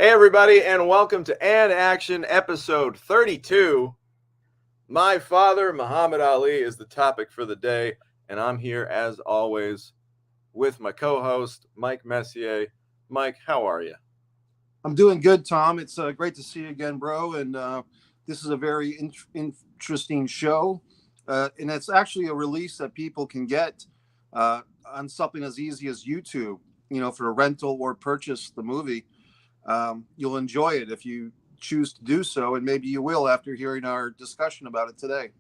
Hey, everybody, and welcome to And Action episode 32. My father, Muhammad Ali, is the topic for the day, and I'm here as always with my co host, Mike Messier. Mike, how are you? I'm doing good, Tom. It's great to see you again, bro. And this is a very interesting show. And it's actually a release that people can get on something as easy as YouTube, for a rental or purchase the movie. You'll enjoy it if you choose to do so. And maybe you will after hearing our discussion about it today.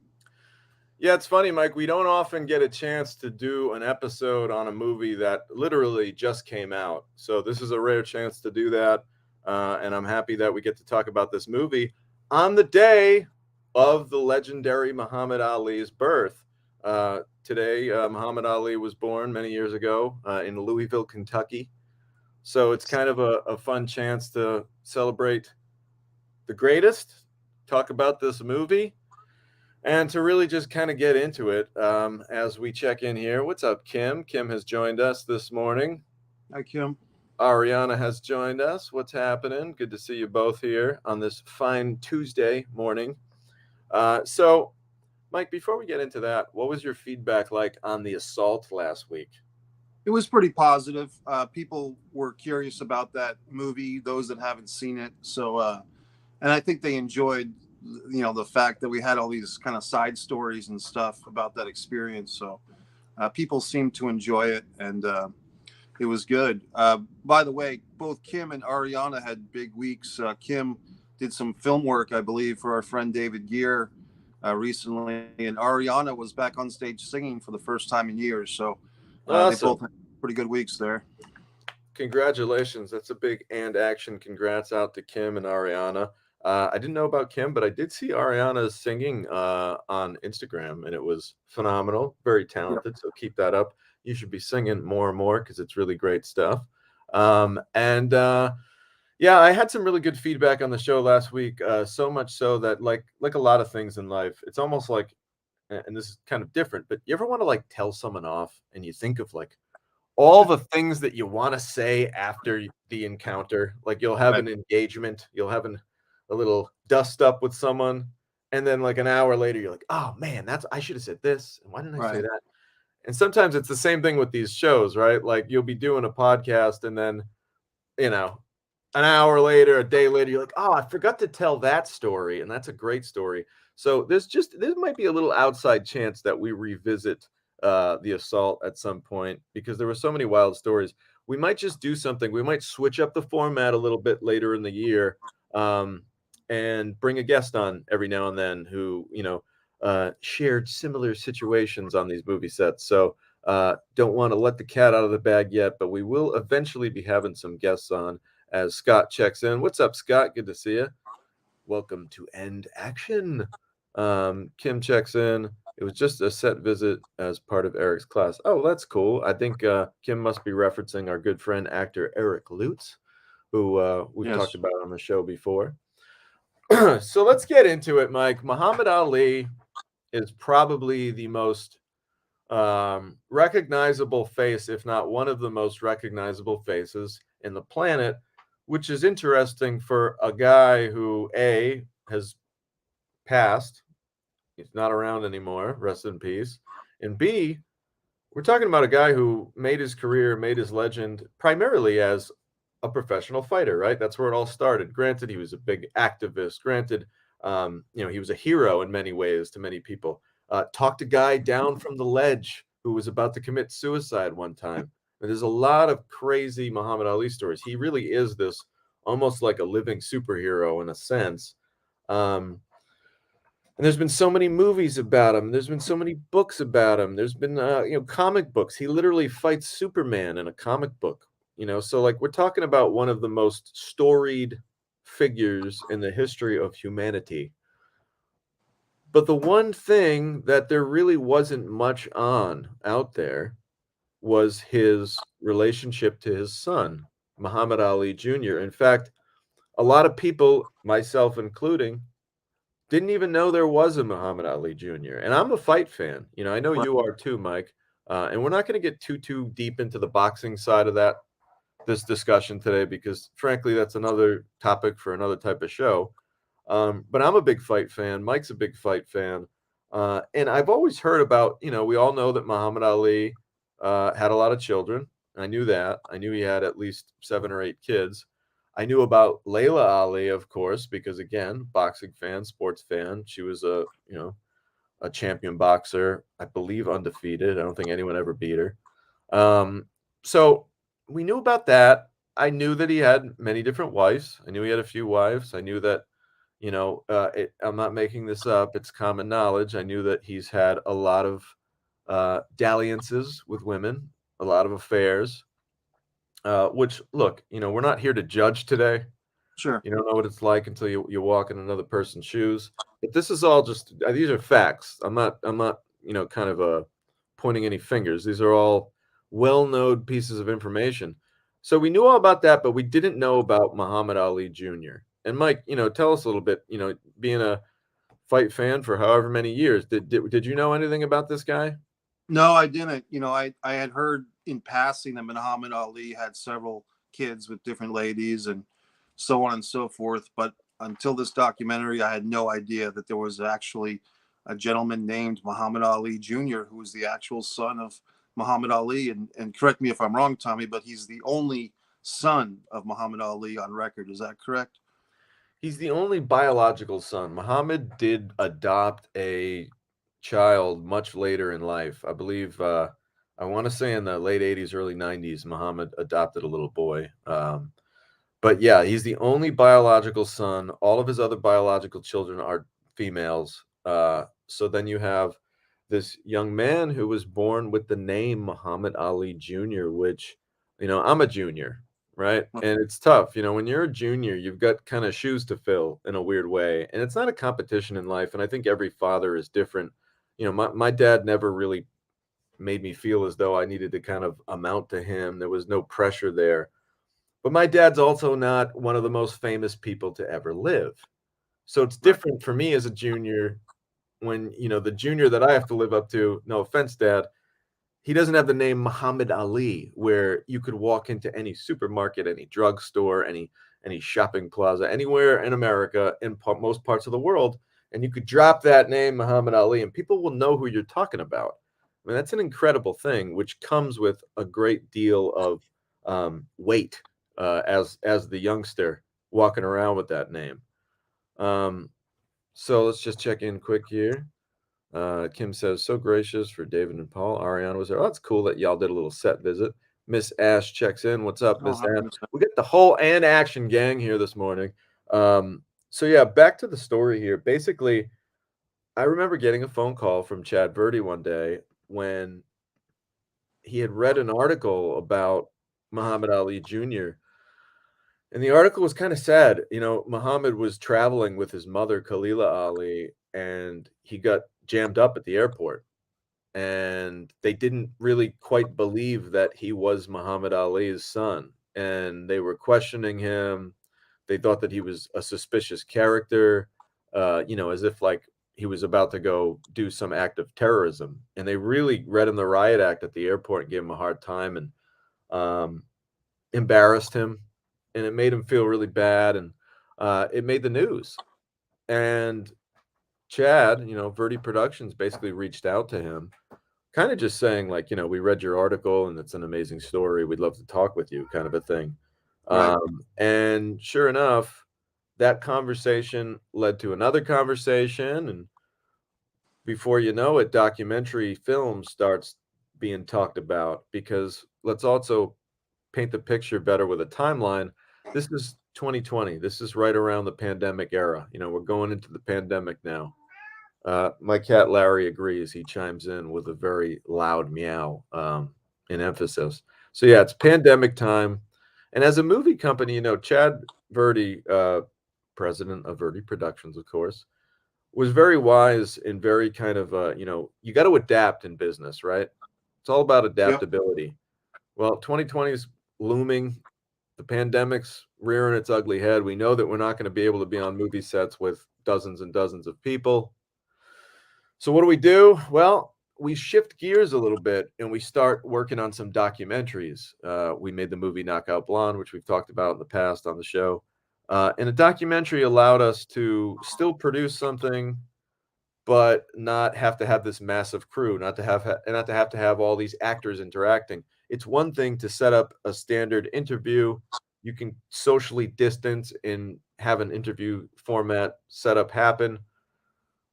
Yeah, it's funny, Mike. We don't often get a chance to do an episode on a movie that literally just came out. So, this is a rare chance to do that. And I'm happy that we get to talk about this movie on the day of the legendary Muhammad Ali's birth. Today, Muhammad Ali was born many years ago in Louisville, Kentucky. So, it's kind of a fun chance to celebrate the greatest, talk about this movie and to really just kind of get into it as we check in here. What's up, Kim? Kim has joined us this morning. Hi, Kim. Ariana has joined us. What's happening? Good to see you both here on this fine Tuesday morning. So, Mike, before we get into that, what was your feedback like on the assault last week? It was pretty positive. People were curious about that movie, those that haven't seen it. And I think they enjoyed the fact that we had all these kind of side stories and stuff about that experience. So people seemed to enjoy it, and it was good. By the way, both Kim and Ariana had big weeks. Kim did some film work, I believe, for our friend David Gear recently, and Ariana was back on stage singing for the first time in years. So they both Awesome. had pretty good weeks there. Congratulations. That's a big and action. Congrats out to Kim and Ariana. I didn't know about Kim, but I did see Ariana singing on Instagram, and it was phenomenal. Very Yep. talented. So keep that up. You should be singing more and more because it's really great stuff. And yeah, I had some really good feedback on the show last week. So much so that like a lot of things in life, it's almost like, and this is kind of different, but you ever want to like tell someone off and you think of like all the things that you want to say after the encounter. Like you'll have Right. an engagement, you'll have a little dust up with someone, and then like an hour later, you're like, oh man, that's I should have said this, and why didn't I say Right. that? And sometimes it's the same thing with these shows, right? Like you'll be doing a podcast, and then you know, an hour later, a day later, you're like, oh, I forgot to tell that story, and that's a great story. So this might be a little outside chance that we revisit the assault at some point because there were so many wild stories. We might just do something. We might switch up the format a little bit later in the year, um, and bring a guest on every now and then who shared similar situations on these movie sets. So don't want to let the cat out of the bag yet, but we will eventually be having some guests on as Scott checks in. What's up, Scott? Good to see you. Welcome to End Action. Kim checks in. It was just a set visit as part of Eric's class. Oh, that's cool. I think Kim must be referencing our good friend, actor Eric Lutz, who we've talked Yes. about on the show before. So let's get into it, Mike. Muhammad Ali is probably the most recognizable face, if not one of the most recognizable faces in the planet, which is interesting for a guy who A has passed, he's not around anymore, rest in peace, and B, we're talking about a guy who made his career, made his legend primarily as a professional fighter, right? That's where it all started. Granted, he was a big activist. Granted, he was a hero in many ways to many people. Talked a guy down from the ledge who was about to commit suicide one time. And there's a lot of crazy Muhammad Ali stories. He really is this almost like a living superhero in a sense. Um, and there's been so many movies about him. There's been so many books about him. There's been comic books. He literally fights Superman in a comic book. So like we're talking about one of the most storied figures in the history of humanity. But the one thing that there really wasn't much on out there was his relationship to his son, Muhammad Ali Jr. In fact, a lot of people, myself including, didn't even know there was a Muhammad Ali Jr. And I'm a fight fan. I know Right. you are too, Mike. And we're not going to get too deep into the boxing side of that this discussion today because, frankly, that's another topic for another type of show. But I'm a big fight fan. Mike's a big fight fan. And I've always heard about, we all know that Muhammad Ali had a lot of children. I knew that. I knew he had at least 7 or 8 kids. I knew about Layla Ali, of course, because again, boxing fan, sports fan. She was a champion boxer, I believe undefeated. I don't think anyone ever beat her. So we knew about that. I knew that he had many different wives. I knew he had a few wives. I knew that, I'm not making this up. It's common knowledge. I knew that he's had a lot of dalliances with women, a lot of affairs. Which, look, we're not here to judge today. Sure. You don't know what it's like until you walk in another person's shoes. But this is all just these are facts. I'm not kind of pointing any fingers. These are all well-known pieces of information. So we knew all about that, but we didn't know about Muhammad Ali Jr. And Mike, tell us a little bit. Being a fight fan for however many years, did you know anything about this guy? No, I didn't. I had heard in passing that Muhammad Ali had several kids with different ladies and so on and so forth. But until this documentary, I had no idea that there was actually a gentleman named Muhammad Ali Jr., who was the actual son of Muhammad Ali. And correct me if I'm wrong, Tommy, but he's the only son of Muhammad Ali on record. Is that correct? He's the only biological son. Muhammad did adopt a child much later in life. I believe, I want to say in the late 80s, early 90s, Muhammad adopted a little boy. But yeah, he's the only biological son. All of his other biological children are females. So then you have this young man who was born with the name Muhammad Ali Jr., which, I'm a junior, right? And it's tough. When you're a junior, you've got kind of shoes to fill in a weird way. And it's not a competition in life. And I think every father is different. My dad never really made me feel as though I needed to kind of amount to him. There was no pressure there. But my dad's also not one of the most famous people to ever live. So it's different for me as a junior when, the junior that I have to live up to, no offense, Dad, he doesn't have the name Muhammad Ali, where you could walk into any supermarket, any drugstore, any shopping plaza, anywhere in America, in most parts of the world, and you could drop that name Muhammad Ali, and people will know who you're talking about. I mean, that's an incredible thing, which comes with a great deal of weight as the youngster walking around with that name. So let's just check in quick here. Kim says, so gracious for David and Paul. Ariana was there. Oh, that's cool that y'all did a little set visit. Miss Ash checks in. What's up, Miss Ash? We get the whole and action gang here this morning. So yeah, back to the story here. Basically, I remember getting a phone call from Chad Verdi one day when he had read an article about Muhammad Ali Jr. And the article was kind of sad. Muhammad was traveling with his mother, Khalila Ali, and he got jammed up at the airport. And they didn't really quite believe that he was Muhammad Ali's son. And they were questioning him. They thought that he was a suspicious character, as if like he was about to go do some act of terrorism. And they really read him the riot act at the airport and gave him a hard time and embarrassed him. And it made him feel really bad. And it made the news. And Chad, Verdi Productions basically reached out to him, kind of just saying like, we read your article and it's an amazing story. We'd love to talk with you, kind of a thing. Right. And sure enough, that conversation led to another conversation. And before you know it, documentary film starts being talked about, because let's also paint the picture better with a timeline. This is 2020. This is right around the pandemic era. We're going into the pandemic now. My cat Larry agrees. He chimes in with a very loud meow in emphasis. So yeah, it's pandemic time. And as a movie company, Chad Verdi, president of Verdi Productions, of course, was very wise and very kind of, you got to adapt in business, right? It's all about adaptability. Yep. Well, 2020 is looming. The pandemic's rearing its ugly head. We know that we're not going to be able to be on movie sets with dozens and dozens of people. So what do? Well, we shift gears a little bit and we start working on some documentaries. We made the movie Knockout Blonde, which we've talked about in the past on the show. And a documentary allowed us to still produce something, but not have to have this massive crew, not to have all these actors interacting. It's one thing to set up a standard interview. You can socially distance and have an interview format setup happen.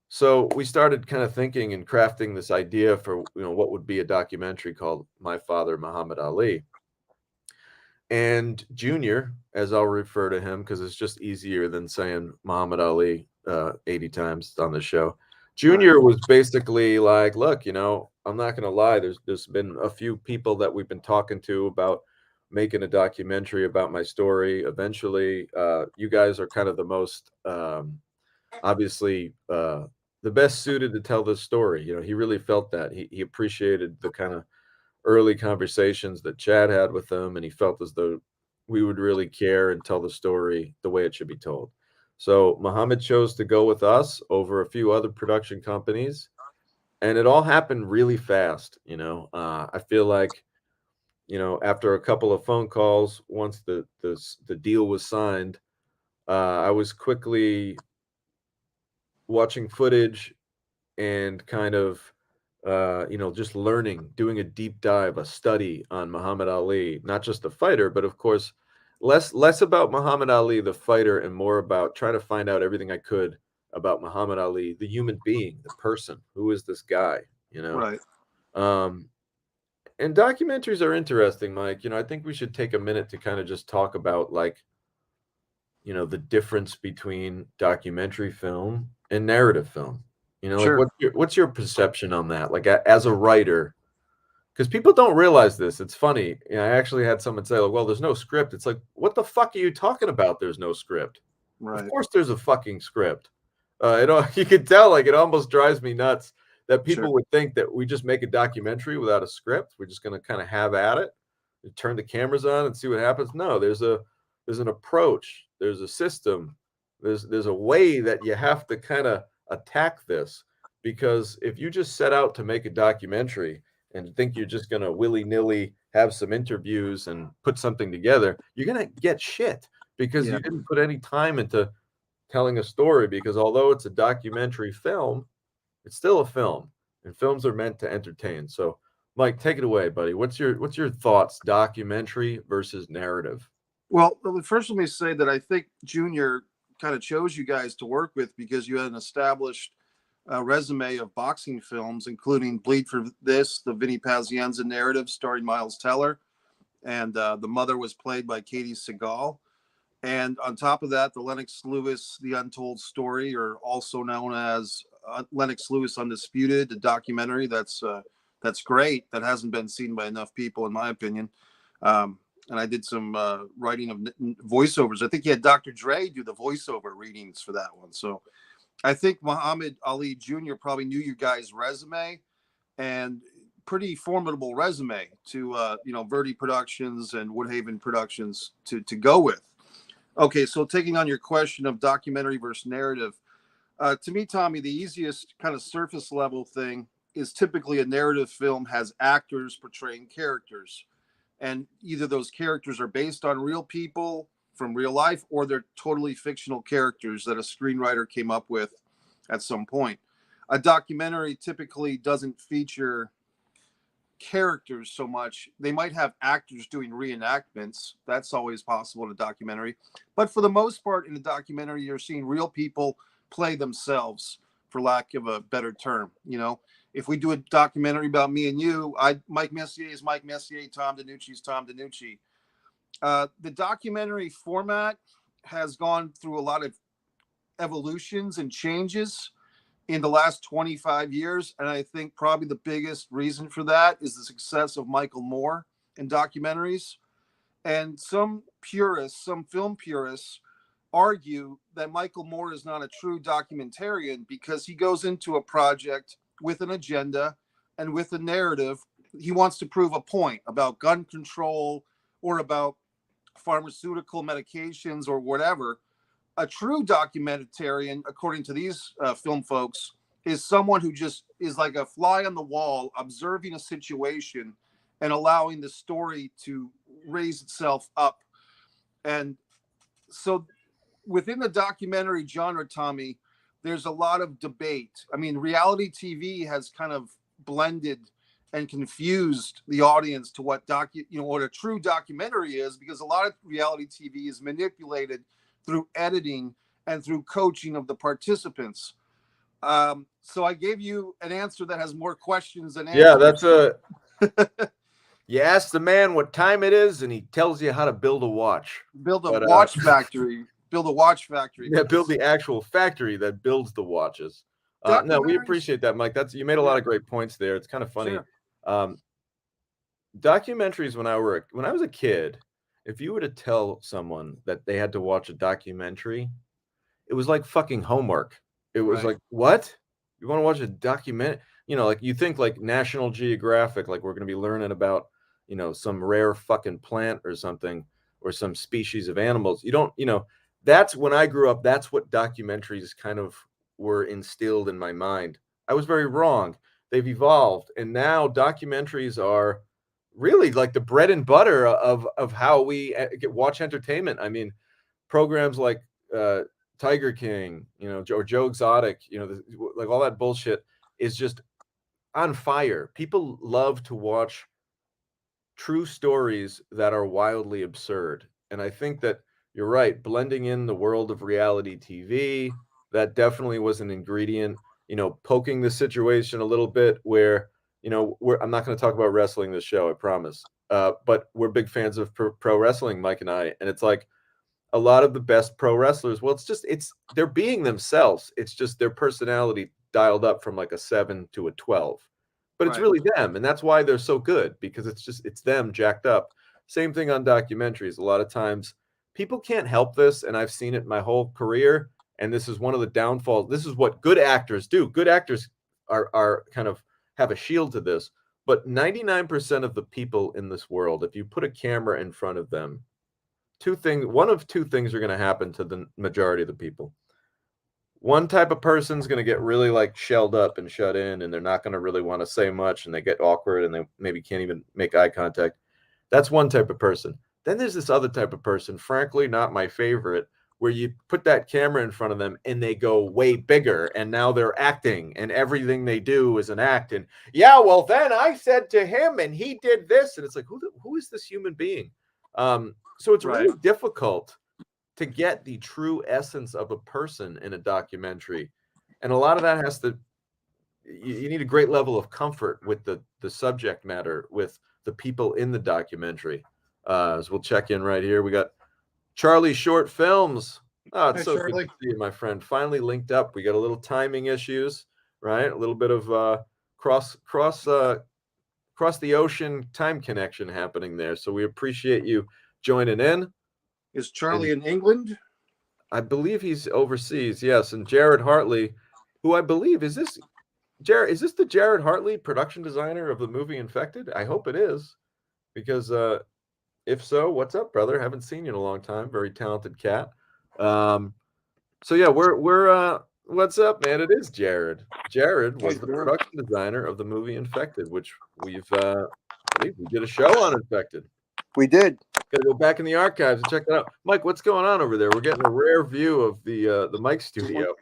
So we started kind of thinking and crafting this idea for what would be a documentary called My Father, Muhammad Ali. And Junior, as I'll refer to him because it's just easier than saying Muhammad Ali 80 times on the show. Junior was basically like, look, I'm not going to lie. There's been a few people that we've been talking to about making a documentary about my story. Eventually, you guys are kind of the most, obviously, the best suited to tell this story. He really felt that. He appreciated the kind of early conversations that Chad had with him, and he felt as though we would really care and tell the story the way it should be told. So Muhammad chose to go with us over a few other production companies, and it all happened really fast. I feel like, after a couple of phone calls, once the deal was signed, I was quickly watching footage and kind of just learning, doing a deep dive, a study on Muhammad Ali, not just the fighter, but of course, less about Muhammad Ali, the fighter, and more about trying to find out everything I could about Muhammad Ali, the human being, the person. Who is this guy? Right. And documentaries are interesting, Mike. I think we should take a minute to kind of just talk about the difference between documentary film and narrative film. Sure. What's your perception on that? Like as a writer, because people don't realize this. It's funny. I actually had someone say, like, well, there's no script. It's like, what the fuck are you talking about? There's no script. Right. Of course there's a fucking script. You can tell, like, it almost drives me nuts that people would think that we just make a documentary without a script. We're just going to kind of have at it, and turn the cameras on and see what happens. No, there's an approach. There's a system. There's a way that you have to kind of attack this, because if you just set out to make a documentary and think you're just going to willy-nilly have some interviews and put something together, you're going to get shit, because you didn't put any time into telling a story. Because although it's a documentary film, it's still a film, and films are meant to entertain. So Mike, take it away, buddy. What's your thoughts, documentary versus narrative? Well, first let me say that I think Junior kind of chose you guys to work with because you had an established resume of boxing films, including Bleed for This, the Vinny Pazienza narrative starring Miles Teller, and the mother was played by Katie Seagal. And on top of that, the Lennox Lewis, The Untold Story, or also known as Lennox Lewis Undisputed, the documentary that's great, that hasn't been seen by enough people, in my opinion. And I did some writing of voiceovers. I think you had Dr. Dre do the voiceover readings for that one. So I think Muhammad Ali Jr. probably knew your guys' resume, and pretty formidable resume to Verdi Productions and Woodhaven Productions to go with. Okay, so taking on your question of documentary versus narrative, to me, Tommy, the easiest kind of surface level thing is typically a narrative film has actors portraying characters. And either those characters are based on real people from real life, or they're totally fictional characters that a screenwriter came up with at some point. A documentary typically doesn't feature characters so much. They might have actors doing reenactments. That's always possible in a documentary. But for the most part, in a documentary, you're seeing real people play themselves, for lack of a better term. If we do a documentary about me and you, Mike Messier is Mike Messier, Tom DiNucci is Tom DiNucci. The documentary format has gone through a lot of evolutions and changes in the last 25 years. And I think probably the biggest reason for that is the success of Michael Moore in documentaries. And some film purists argue that Michael Moore is not a true documentarian because he goes into a project with an agenda and with a narrative. He wants to prove a point about gun control or about pharmaceutical medications or whatever. A true documentarian, according to these film folks, is someone who just is like a fly on the wall, observing a situation and allowing the story to raise itself up. And so within the documentary genre, Tommy, there's a lot of debate. I mean, reality TV has kind of blended and confused the audience to what what a true documentary is, because a lot of reality TV is manipulated through editing and through coaching of the participants. So I gave you an answer that has more questions than answers. Yeah, that's a. You ask the man what time it is, and he tells you how to build a watch. Build a watch factory. Build a watch factory. Yeah, build the actual factory that builds the watches. No, we appreciate that, Mike. You made a lot of great points there. It's kind of funny. Sure. Documentaries when I was a kid, if you were to tell someone that they had to watch a documentary, it was like fucking homework. It was like, what? You want to watch a document? Like you think like National Geographic, like we're going to be learning about, some rare fucking plant or something, or some species of animals. You don't, that's when I grew up. That's what documentaries kind of were instilled in my mind. I was very wrong. They've evolved. And now documentaries are really like the bread and butter of how we watch entertainment. I mean, programs like Tiger King, or Joe Exotic, like all that bullshit is just on fire. People love to watch true stories that are wildly absurd. And I think that you're right, blending in the world of reality TV, that definitely was an ingredient, poking the situation a little bit where, I'm not going to talk about wrestling this show, I promise. But we're big fans of pro wrestling, Mike and I. And it's like a lot of the best pro wrestlers, well, they're being themselves. It's just their personality dialed up from like a 7 to a 12. But it's really them. And that's why they're so good, because it's them jacked up. Same thing on documentaries. A lot of times people can't help this. And I've seen it my whole career. And this is one of the downfalls. This is what good actors do. Good actors are kind of have a shield to this. But 99% of the people in this world, if you put a camera in front of them, one of two things are going to happen to the majority of the people. One type of person's going to get really like shelled up and shut in, and they're not going to really want to say much, and they get awkward, and they maybe can't even make eye contact. That's one type of person. Then there's this other type of person, frankly, not my favorite, where you put that camera in front of them and they go way bigger, and now they're acting, and everything they do is an act. And yeah, well, then I said to him, and he did this, and it's like, who is this human being? So it's really difficult to get the true essence of a person in a documentary. And a lot of that you need a great level of comfort with the subject matter, with the people in the documentary. As we'll check in right here. We got Charlie Short Films. Oh, it's so good to see you, my friend. Finally linked up. We got a little timing issues, right? A little bit of cross the ocean time connection happening there. So we appreciate you joining in. Is Charlie in England? I believe he's overseas, yes. And Jared Hartley, who I believe is this the Jared Hartley, production designer of the movie Infected? I hope it is, because if so, what's up, brother? Haven't seen you in a long time. Very talented cat. So yeah, we're what's up, man? It is Jared. Jared was the production designer of the movie Infected, which I believe we did a show on Infected. We did. Got to go back in the archives and check that out. Mike, what's going on over there? We're getting a rare view of the Mike studio.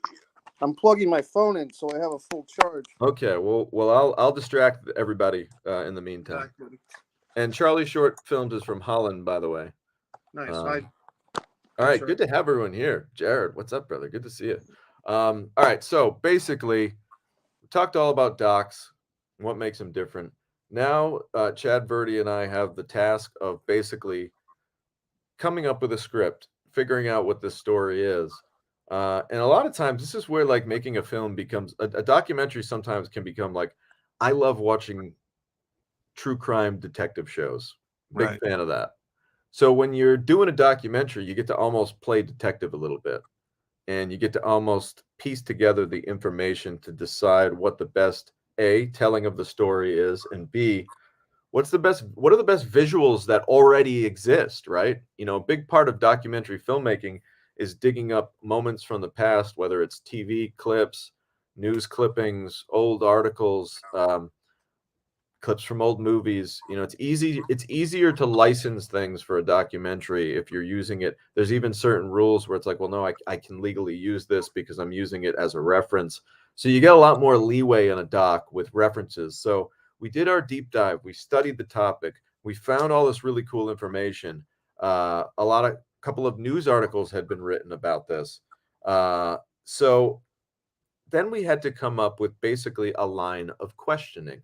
I'm plugging my phone in so I have a full charge. Okay, well, I'll distract everybody in the meantime. Exactly. And Charlie Short Films is from Holland, by the way. Nice. All right, good to have everyone here. Jared, what's up, brother? Good to see you. All right, so basically, we talked all about docs, what makes them different. Now, Chad Verdi and I have the task of basically coming up with a script, figuring out what this story is. And a lot of times, this is where like making a film becomes a documentary. Sometimes can become like, I love watching true crime detective shows. Big fan of that. So when you're doing a documentary, you get to almost play detective a little bit, and you get to almost piece together the information to decide what the best A, telling of the story is, and B, what are the best visuals that already exist, right? A big part of documentary filmmaking is digging up moments from the past, whether it's TV clips, news clippings, old articles, clips from old movies. You know, it's easier to license things for a documentary if you're using it. There's even certain rules where it's like, well, no, I can legally use this because I'm using it as a reference. So you get a lot more leeway in a doc with references. So we did our deep dive. We studied the topic. We found all this really cool information. A couple of news articles had been written about this. So then we had to come up with basically a line of questioning.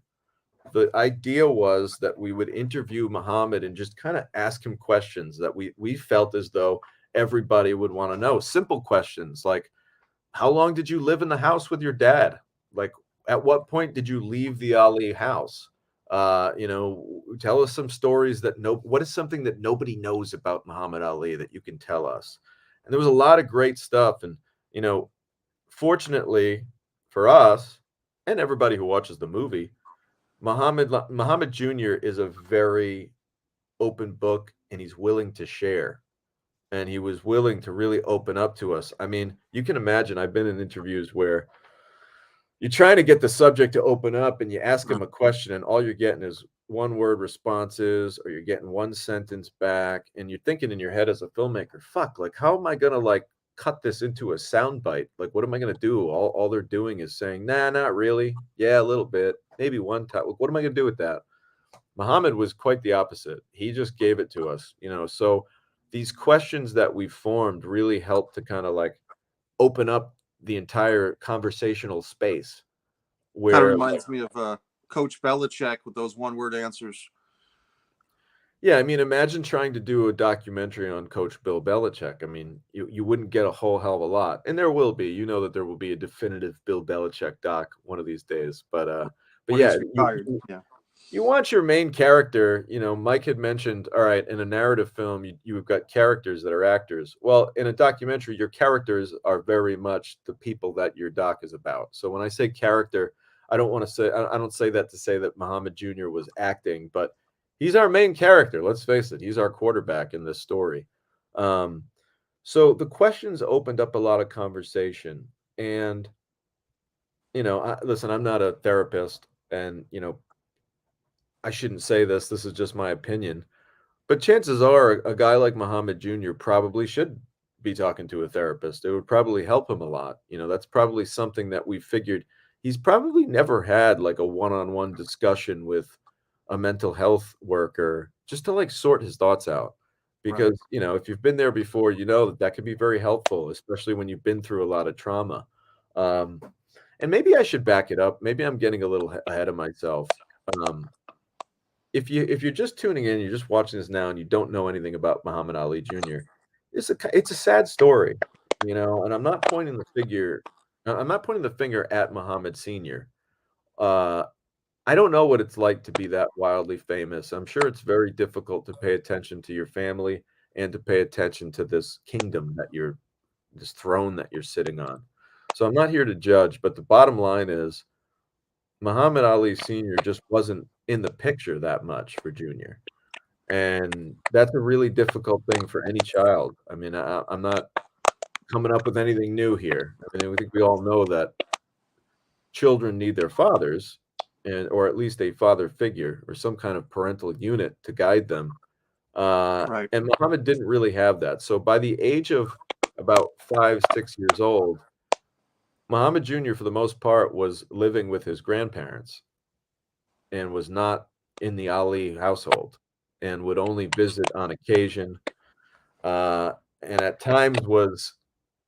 The idea was that we would interview Muhammad and just kind of ask him questions that we felt as though everybody would want to know. Simple questions like, how long did you live in the house with your dad? Like, at what point did you leave the Ali house? You know, tell us some stories what is something that nobody knows about Muhammad Ali that you can tell us? And there was a lot of great stuff. And, you know, fortunately for us and everybody who watches the movie, Muhammad Jr. is a very open book, and he's willing to share. And he was willing to really open up to us. I mean, you can imagine, I've been in interviews where you're trying to get the subject to open up and you ask him a question and all you're getting is one word responses, or you're getting one sentence back, and you're thinking in your head as a filmmaker, fuck, like, how am I gonna like cut this into a sound bite? Like, what am I gonna do? All they're doing is saying, nah, not really. Yeah, a little bit. Maybe one time. What am I gonna do with that? Muhammad was quite the opposite. He just gave it to us, you know. So these questions that we formed really helped to kind of like open up the entire conversational space Kind of where, reminds me of Coach Belichick with those one-word answers. yeah, I mean, imagine trying to do a documentary on Coach Bill Belichick. I mean, you wouldn't get a whole hell of a lot. And there will be, you know, that there will be a definitive Bill Belichick doc one of these days. But When yeah, he's retired. Yeah. you want your main character, you know, Mike had mentioned, all right, in a narrative film, you've got characters that are actors. Well, in a documentary, your characters are very much the people that your doc is about. So when I say character, I don't say that to say that Muhammad Jr. was acting, but he's our main character. Let's face it, he's our quarterback in this story. Um, so the questions opened up a lot of conversation. And, you know, listen, I'm not a therapist, and, you know, I shouldn't say this. This is just my opinion. But chances are a guy like Muhammad Jr. probably should be talking to a therapist. It would probably help him a lot. You know, that's probably something that we figured. He's probably never had like a one-on-one discussion with a mental health worker just to like sort his thoughts out. Right. Because, you know, if you've been there before, you know that that can be very helpful, especially when you've been through a lot of trauma. Um, and maybe I should back it up. Maybe I'm getting a little ahead of myself. Um, if you're just tuning in, you're just watching this now, and you don't know anything about Muhammad Ali Jr., it's a sad story, you know. And I'm not pointing the finger at Muhammad Sr. Uh, I don't know what it's like to be that wildly famous. I'm sure it's very difficult to pay attention to your family and to pay attention to this throne that you're sitting on. So I'm not here to judge, but the bottom line is Muhammad Ali Sr. just wasn't in the picture that much for Junior. And that's a really difficult thing for any child. I mean, I'm not coming up with anything new here. I mean, I think we all know that children need their fathers, or at least a father figure or some kind of parental unit to guide them. Right. And Muhammad didn't really have that. So by the age of about 5, 6 years old, Muhammad Jr., for the most part, was living with his grandparents and was not in the Ali household, and would only visit on occasion, and at times was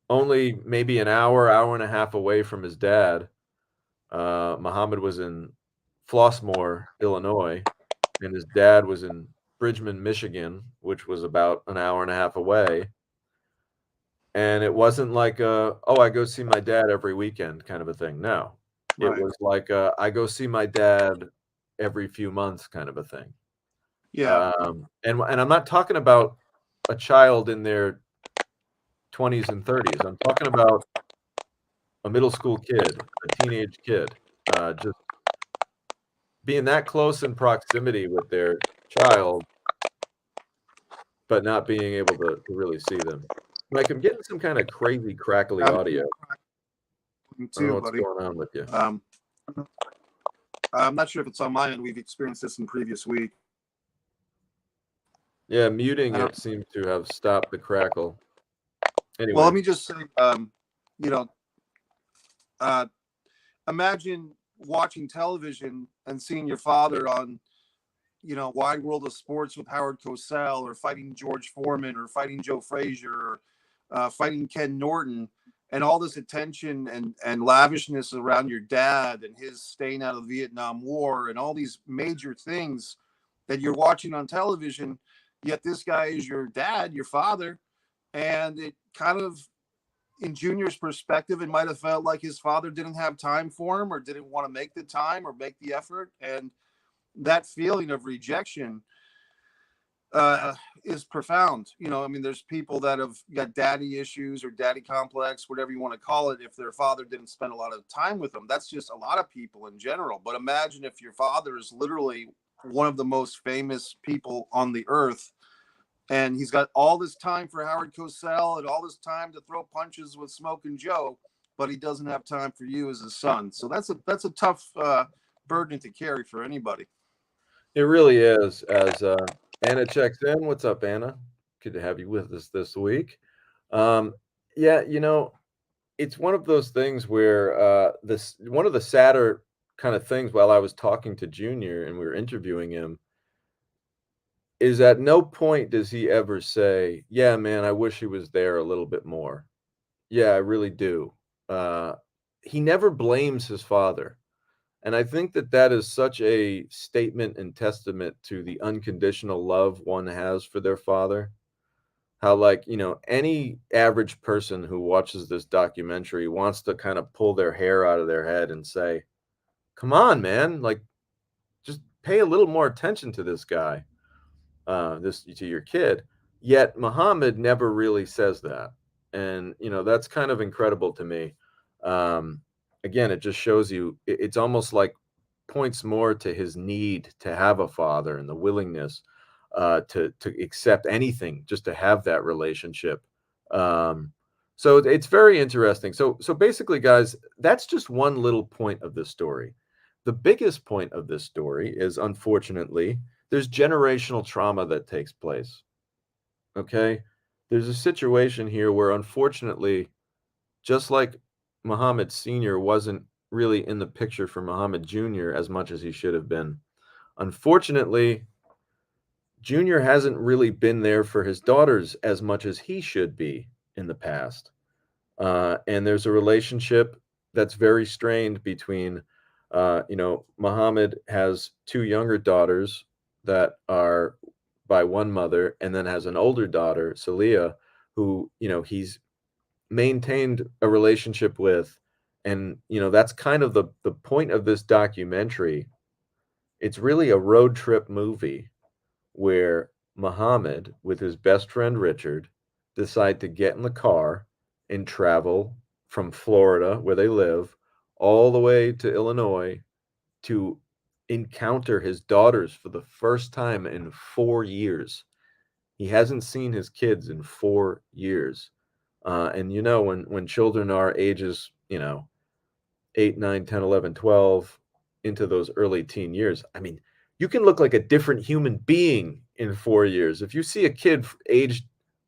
only maybe an hour, hour and a half away from his dad. Muhammad was in Flossmoor, Illinois, and his dad was in Bridgman, Michigan, which was about an hour and a half away. And it wasn't like I go see my dad every weekend kind of a thing. No, it Right. was like I go see my dad every few months kind of a thing. Yeah. And I'm not talking about a child in their 20s and 30s. I'm talking about a middle school kid, a teenage kid, just being that close in proximity with their child, but not being able to really see them. Like, I'm getting some kind of crazy crackly audio. talking I don't know too, what's buddy. going on with you. I'm not sure if it's on my end. We've experienced this in previous week. Yeah, muting it seems to have stopped the crackle. Anyway. Well, let me just say, you know, imagine watching television and seeing your father on, Wide World of Sports with Howard Cosell, or fighting George Foreman, or fighting Joe Frazier, or fighting Ken Norton, and all this attention and lavishness around your dad and his staying out of the Vietnam War and all these major things that you're watching on television. Yet this guy is your dad, your father. And it kind of, in Junior's perspective, it might have felt like his father didn't have time for him, or didn't want to make the time or make the effort. And that feeling of rejection is profound. There's people that have got daddy issues or daddy complex, whatever you want to call it, if their father didn't spend a lot of time with them. That's just a lot of people in general. But imagine if your father is literally one of the most famous people on the earth, and he's got all this time for Howard Cosell and all this time to throw punches with Smoking Joe, but he doesn't have time for you as his son. So that's a tough burden to carry for anybody. It really is. As Anna checks in, what's up, Anna? Good to have you with us this week. Yeah, it's one of those things where one of the sadder kind of things while I was talking to Junior and we were interviewing him is at no point does he ever say, "Yeah, man, I wish he was there a little bit more." Yeah, I really do. He never blames his father. And I think that that is such a statement and testament to the unconditional love one has for their father. How, like, any average person who watches this documentary wants to kind of pull their hair out of their head and say, "Come on, man, like, just pay a little more attention to this guy, to your kid." Yet Muhammad never really says that. And, that's kind of incredible to me. Again, it just shows you, it's almost like points more to his need to have a father and the willingness to accept anything just to have that relationship. So it's very interesting. So basically, guys, that's just one little point of this story. The biggest point of this story is, unfortunately, there's generational trauma that takes place. Okay, there's a situation here where, unfortunately, just like Muhammad Sr. wasn't really in the picture for Muhammad Jr. as much as he should have been. Unfortunately, Jr. hasn't really been there for his daughters as much as he should be in the past. And there's a relationship that's very strained between, Muhammad has two younger daughters that are by one mother, and then has an older daughter, Celia, who, he's maintained a relationship with. And that's kind of the point of this documentary. It's really a road trip movie where Muhammad, with his best friend Richard, decide to get in the car and travel from Florida, where they live, all the way to Illinois to encounter his daughters for the first time in 4 years. He hasn't seen his kids in 4 years. And when children are ages, 8, 9, 10, 11, 12, into those early teen years, I mean, you can look like a different human being in 4 years. If you see a kid aged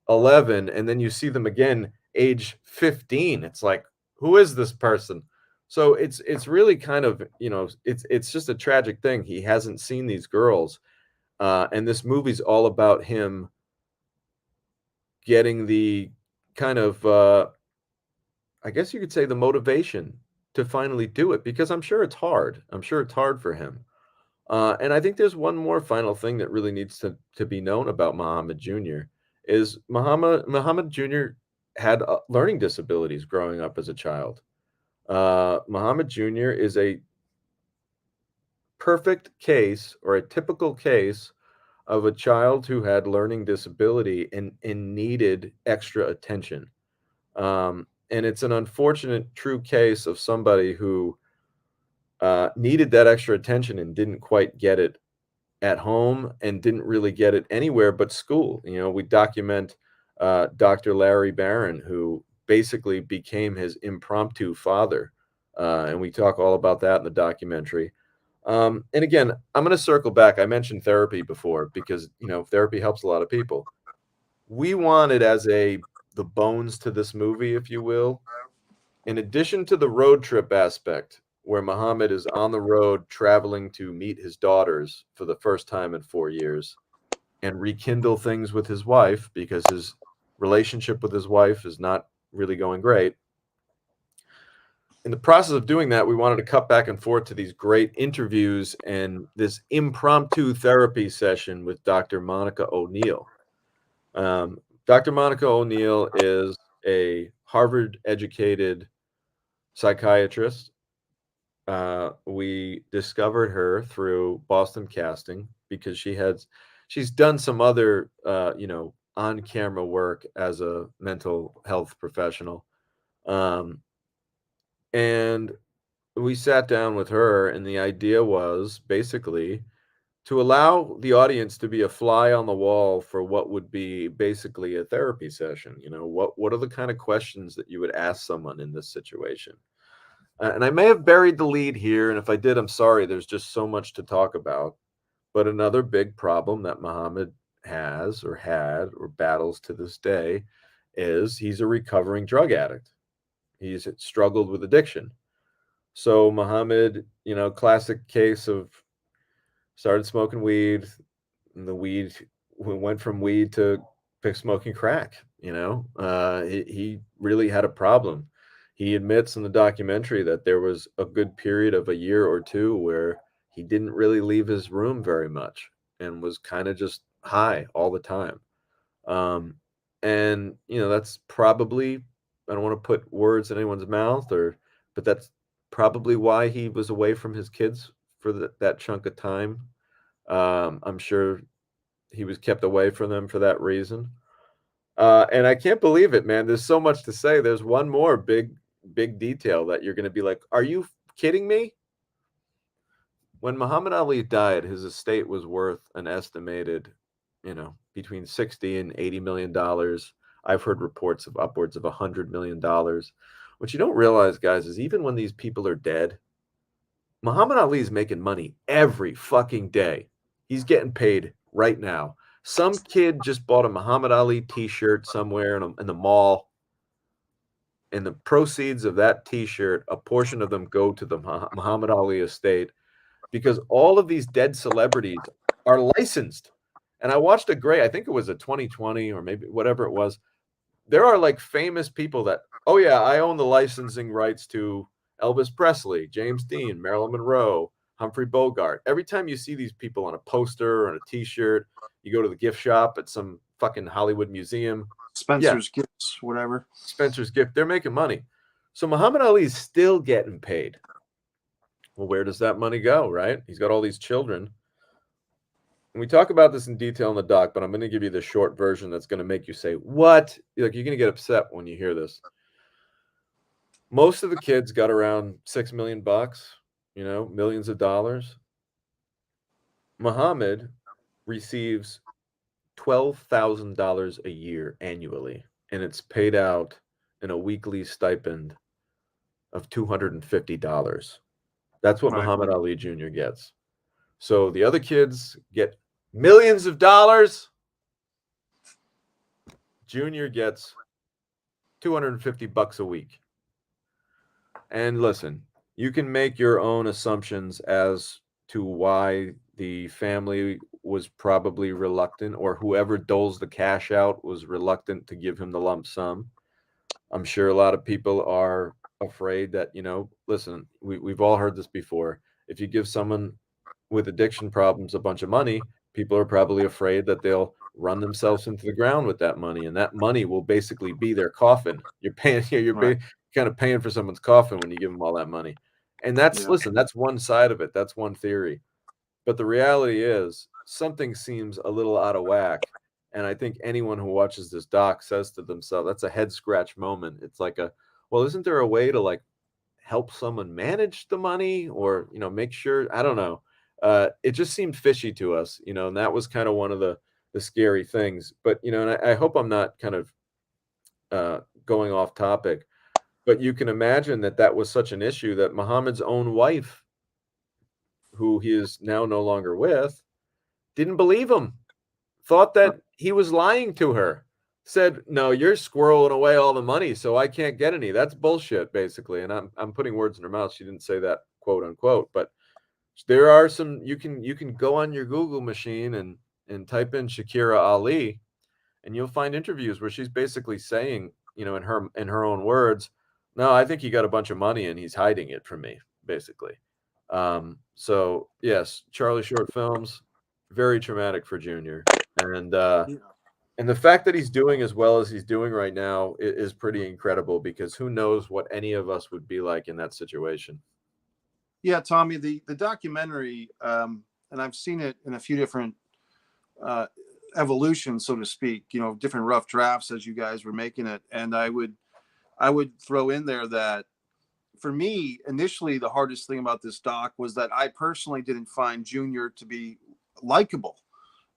11 and then you see them again age 15, it's like, who is this person? So it's really kind of, it's just a tragic thing. He hasn't seen these girls. And this movie's all about him getting the kind of, I guess you could say, the motivation to finally do it, because I'm sure it's hard. I'm sure it's hard for him. And I think there's one more final thing that really needs to be known about Muhammad Jr. is Muhammad Jr. had learning disabilities growing up as a child. Muhammad Jr. is a perfect case, or a typical case, of a child who had learning disability and needed extra attention. And it's an unfortunate true case of somebody who needed that extra attention and didn't quite get it at home, and didn't really get it anywhere but school. We document Dr. Larry Barron, who basically became his impromptu father And we talk all about that in the documentary. And again, I'm going to circle back. I mentioned therapy before because, therapy helps a lot of people. We wanted the bones to this movie, if you will, in addition to the road trip aspect, where Muhammad is on the road traveling to meet his daughters for the first time in 4 years and rekindle things with his wife because his relationship with his wife is not really going great. In the process of doing that, we wanted to cut back and forth to these great interviews and this impromptu therapy session with Dr. Monica O'Neill. Dr. Monica O'Neill is a Harvard educated psychiatrist. We discovered her through Boston Casting because she's done some other, on camera work as a mental health professional. And we sat down with her, and the idea was basically to allow the audience to be a fly on the wall for what would be basically a therapy session. What are the kind of questions that you would ask someone in this situation? And I may have buried the lead here, and if I did, I'm sorry. There's just so much to talk about. But another big problem that Muhammad has or had or battles to this day is he's a recovering drug addict. He's struggled with addiction. So Muhammad, classic case of started smoking weed, and the weed went from weed to smoking crack. He really had a problem. He admits in the documentary that there was a good period of a year or two where he didn't really leave his room very much and was kind of just high all the time. And that's probably, I don't want to put words in anyone's mouth, but that's probably why he was away from his kids for that chunk of time. I'm sure he was kept away from them for that reason. And I can't believe it, man. There's so much to say. There's one more big detail that you're going to be like, are you kidding me? When Muhammad Ali died, his estate was worth an estimated, between 60 and 80 million dollars. I've heard reports of upwards of $100 million. What you don't realize, guys, is even when these people are dead, Muhammad Ali is making money every fucking day. He's getting paid right now. Some kid just bought a Muhammad Ali t-shirt somewhere in the mall. And the proceeds of that t-shirt, a portion of them go to the Muhammad Ali estate because all of these dead celebrities are licensed. And I watched I think it was a 2020 or maybe whatever it was. There are like famous people that, oh yeah, I own the licensing rights to Elvis Presley, James Dean, Marilyn Monroe, Humphrey Bogart. Every time you see these people on a poster or on a t-shirt, you go to the gift shop at some fucking Hollywood museum. Spencer's Gifts, whatever. Spencer's Gift. They're making money. So Muhammad Ali's still getting paid. Well, where does that money go, right? He's got all these children. And we talk about this in detail in the doc, but I'm going to give you the short version that's going to make you say, what? Like, you're going to get upset when you hear this. Most of the kids got around $6 million, millions of dollars. Muhammad receives $12,000 a year annually, and it's paid out in a weekly stipend of $250. That's what Muhammad Ali Jr. gets. So the other kids get millions of dollars. Junior gets $250 a week. And listen, you can make your own assumptions as to why the family was probably reluctant, or whoever doles the cash out was reluctant to give him the lump sum. I'm sure a lot of people are afraid that, listen, we've all heard this before. If you give someone with addiction problems a bunch of money, people are probably afraid that they'll run themselves into the ground with that money, and that money will basically be their coffin. You're paying, kind of paying for someone's coffin when you give them all that money. And listen, that's one side of it. That's one theory. But the reality is something seems a little out of whack. And I think anyone who watches this doc says to themselves, that's a head scratch moment. It's like well, isn't there a way to like help someone manage the money or, make sure, I don't know. It just seemed fishy to us, and that was kind of one of the scary things. But, and I hope I'm not kind of going off topic. But you can imagine that that was such an issue that Muhammad's own wife, who he is now no longer with, didn't believe him, thought that he was lying to her, said, "No, you're squirreling away all the money, so I can't get any." That's bullshit, basically. And I'm putting words in her mouth. She didn't say that, quote unquote, but there are some, you can go on your Google machine and type in Shakira Ali, and you'll find interviews where she's basically saying, in her own words, "No, I think he got a bunch of money and he's hiding it from me," basically. So yes, Charlie Short Films, very traumatic for Junior, and Yeah. and the fact that he's doing as well as he's doing right now is pretty incredible, because who knows what any of us would be like in that situation. Yeah, Tommy, the documentary, and I've seen it in a few different uh, evolutions, so to speak. Different rough drafts as you guys were making it, and I would throw in there that for me, initially, the hardest thing about this doc was that I personally didn't find Junior to be likable.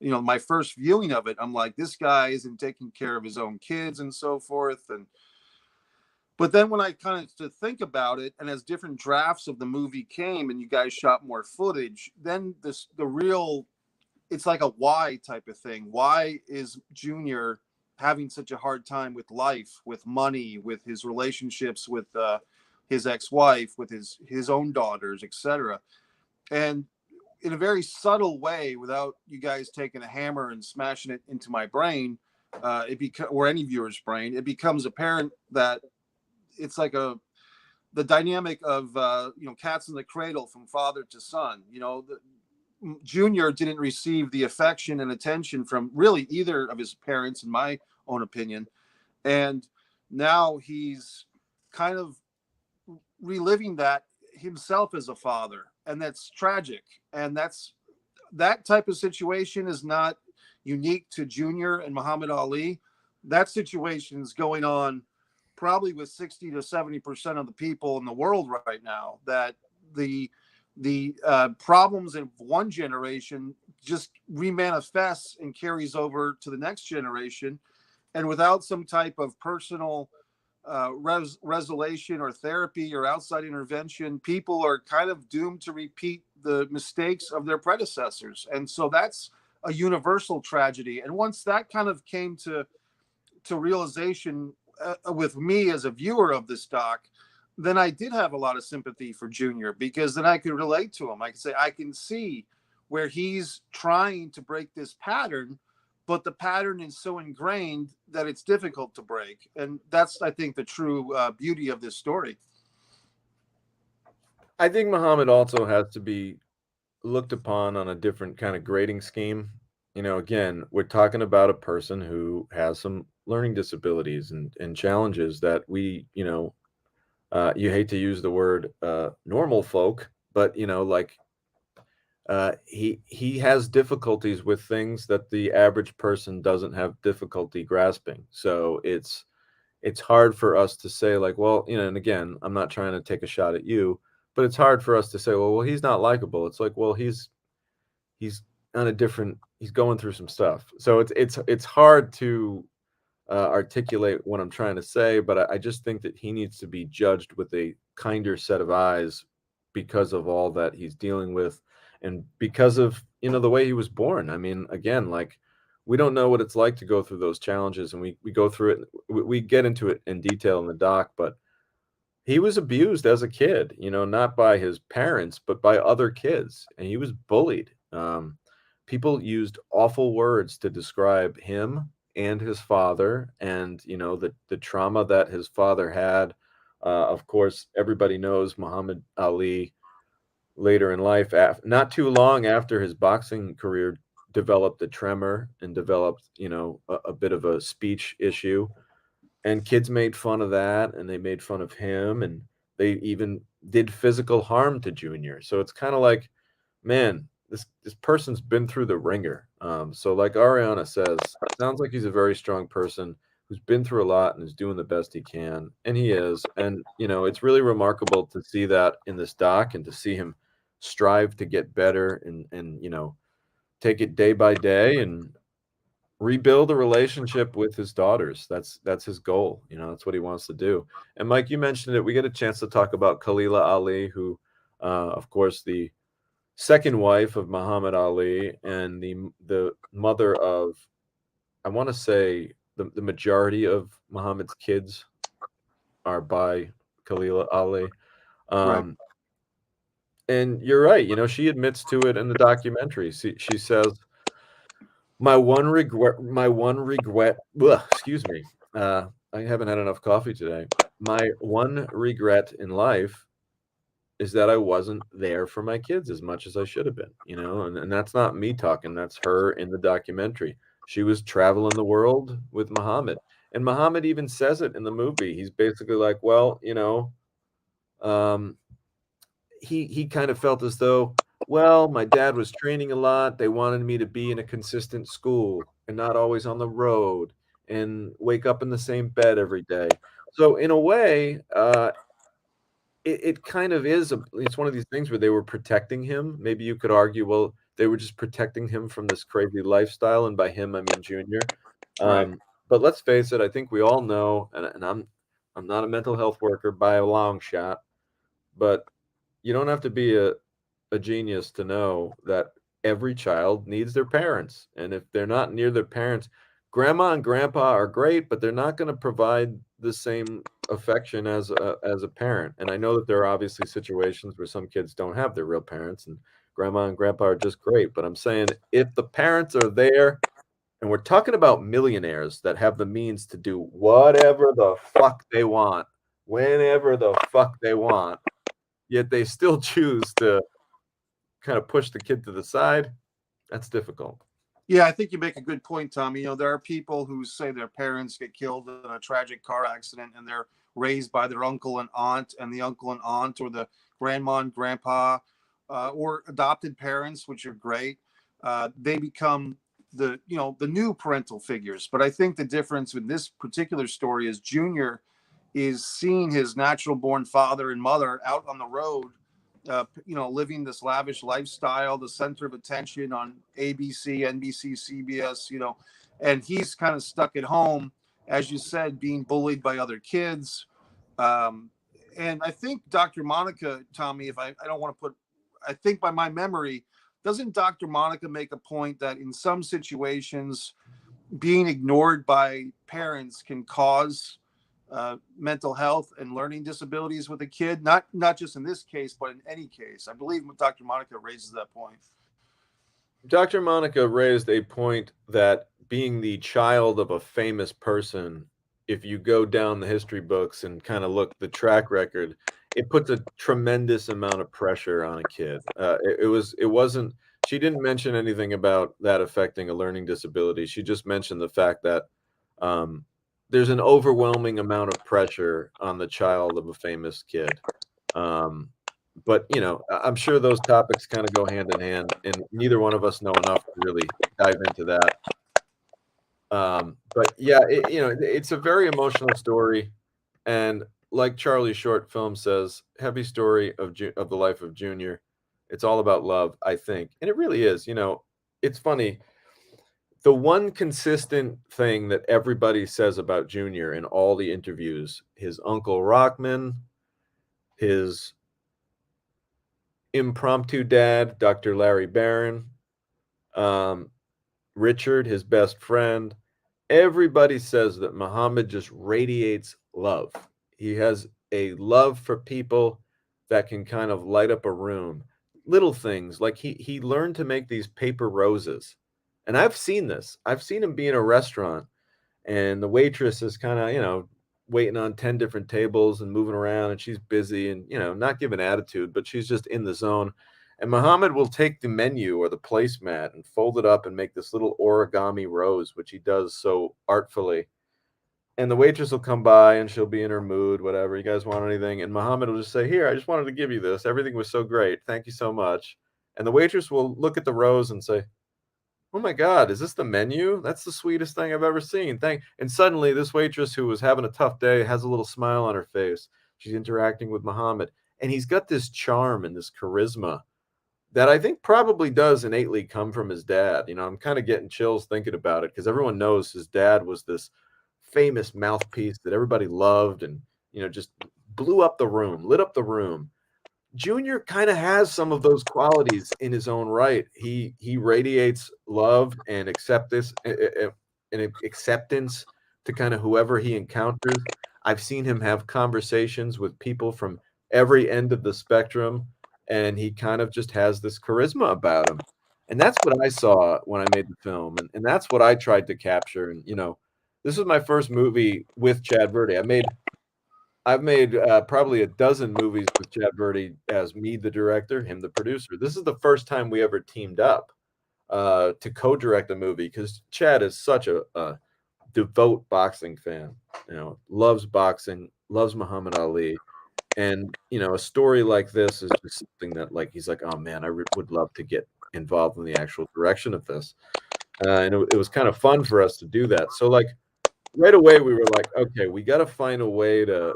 My first viewing of it, I'm like, this guy isn't taking care of his own kids and so forth, and but then when I kind of to think about it, and as different drafts of the movie came, and you guys shot more footage, then the real, it's like a why type of thing. Why is Junior having such a hard time with life, with money, with his relationships with his ex-wife, with his own daughters, etc. And in a very subtle way, without you guys taking a hammer and smashing it into my brain, or any viewer's brain, it becomes apparent that it's like the dynamic of cats in the cradle from father to son. Junior didn't receive the affection and attention from really either of his parents, in my own opinion, and now he's kind of reliving that himself as a father, and that's tragic. And that type of situation is not unique to Junior and Muhammad Ali. That situation is going on probably with 60 to 70% of the people in the world right now, that the problems of one generation just remanifests and carries over to the next generation. And without some type of personal resolution or therapy or outside intervention, people are kind of doomed to repeat the mistakes of their predecessors. And so that's a universal tragedy. And once that kind of came to realization with me as a viewer of this doc, then I did have a lot of sympathy for Junior, because then I could relate to him. I could say, I can see where he's trying to break this pattern, but the pattern is so ingrained that it's difficult to break. And that's, I think, the true beauty of this story. I think Muhammad also has to be looked upon on a different kind of grading scheme. Again, we're talking about a person who has some learning disabilities and challenges that you hate to use the word normal folk, but he has difficulties with things that the average person doesn't have difficulty grasping. So it's hard for us to say, like, well, and again, I'm not trying to take a shot at you, but it's hard for us to say, well, he's not likable. It's like, well, he's on a different, he's going through some stuff. So it's hard to articulate what I'm trying to say, but I just think that he needs to be judged with a kinder set of eyes, because of all that he's dealing with, and because of the way he was born. I mean, again, like, we don't know what it's like to go through those challenges, and we go through it. We get into it in detail in the doc, but he was abused as a kid, not by his parents, but by other kids, and he was bullied. People used awful words to describe him and his father, and the trauma that his father had. Of course, everybody knows Muhammad Ali later in life, not too long after his boxing career, developed a tremor and developed a bit of a speech issue, and kids made fun of that, and they made fun of him, and they even did physical harm to Junior. So it's kind of like, man, this person's been through the ringer. So like Ariana says, sounds like he's a very strong person who's been through a lot and is doing the best he can, and he is. And it's really remarkable to see that in this doc, and to see him strive to get better, and take it day by day. And rebuild a relationship with his daughters. That's his goal. You know, that's what he wants to do. And Mike, you mentioned it. We get a chance to talk about Khalila Ali, who, of course, the second wife of Muhammad Ali and the mother of, I want to say, the majority of Muhammad's kids are by Khalila Ali. Right. Um, and you're right. You know, she admits to it in the documentary. She says, my one regret, ugh, excuse me. I haven't had enough coffee today. My one regret in life is that I wasn't there for my kids as much as I should have been, you know, and that's not me talking, that's her in the documentary. She was traveling the world with Muhammad. And Muhammad even says it in the movie. He's basically like, well, you know, um, he kind of felt as though, well, my dad was training a lot. They wanted me to be in a consistent school and not always on the road and wake up in the same bed every day. So in a way, it kind of is it's one of these things where they were protecting him. Maybe you could argue, well, they were just protecting him from this crazy lifestyle, and by him I mean Junior. Right. But let's face it, I think we all know, and I'm not a mental health worker by a long shot, but you don't have to be a genius to know that every child needs their parents. And if they're not near their parents, grandma and grandpa are great, but they're not going to provide the same affection as a parent. And I know that there are obviously situations where some kids don't have their real parents and grandma and grandpa are just great. But I'm saying if the parents are there, and we're talking about millionaires that have the means to do whatever the fuck they want, whenever the fuck they want, yet they still choose to kind of push the kid to the side, that's difficult. Yeah, I think you make a good point, Tommy. You know, there are people who say their parents get killed in a tragic car accident and they're raised by their uncle and aunt, and the uncle and aunt, or the grandma and grandpa, or adopted parents, which are great. They become the new parental figures. But I think the difference with this particular story is Junior is seeing his natural born father and mother out on the road, living this lavish lifestyle, the center of attention on ABC, NBC, CBS, and he's kind of stuck at home, as you said, being bullied by other kids. Um, and I think Dr. Monica, Tommy, if I don't want to put, I think by my memory, doesn't Dr. Monica make a point that in some situations, being ignored by parents can cause mental health and learning disabilities with a kid? Not just in this case, but in any case. I believe Dr. Monica raises that point. Dr. Monica raised a point that being the child of a famous person, if you go down the history books and kind of look the track record, it puts a tremendous amount of pressure on a kid. It wasn't, she didn't mention anything about that affecting a learning disability. She just mentioned the fact that um, there's an overwhelming amount of pressure on the child of a famous kid. Um, but you know, I'm sure those topics kind of go hand in hand, and neither one of us know enough to really dive into that. But yeah, it's a very emotional story, and like Charlie's short film says, heavy story of the life of Junior. It's all about love, I think, and it really is. You know, it's funny. The one consistent thing that everybody says about Junior in all the interviews, his uncle Rockman, his impromptu dad, Dr. Larry Barron, um, Richard, his best friend. Everybody says that Muhammad just radiates love. He has a love for people that can kind of light up a room. Little things like he learned to make these paper roses. And I've seen this. I've seen him be in a restaurant and the waitress is kind of, waiting on 10 different tables and moving around and she's busy and, not giving attitude, but she's just in the zone. And Muhammad will take the menu or the placemat and fold it up and make this little origami rose, which he does so artfully. And the waitress will come by and she'll be in her mood, whatever. You guys want anything? And Muhammad will just say, "Here, I just wanted to give you this. Everything was so great. Thank you so much." And the waitress will look at the rose and say, "Oh my God, is this the menu? That's the sweetest thing I've ever seen. Thank." And suddenly, this waitress who was having a tough day has a little smile on her face. She's interacting with Muhammad, and he's got this charm and this charisma that I think probably does innately come from his dad. You know, I'm kind of getting chills thinking about it because everyone knows his dad was this famous mouthpiece that everybody loved and, you know, just blew up the room, lit up the room. Junior kind of has some of those qualities in his own right. He radiates love and acceptance to kind of whoever he encounters. I've seen him have conversations with people from every end of the spectrum, and he kind of just has this charisma about him. And that's what I saw when I made the film, and that's what I tried to capture. And you know, this was my first movie with Chad Verde. I've made probably a dozen movies with Chad Verde as me, the director, him, the producer. This is the first time we ever teamed up to co-direct a movie because Chad is such a devout boxing fan. You know, loves boxing, loves Muhammad Ali, and you know, a story like this is just something that, like, he's like, oh man, would love to get involved in the actual direction of this, and it was kind of fun for us to do that. So, like, right away, we were like, okay, we got to find a way to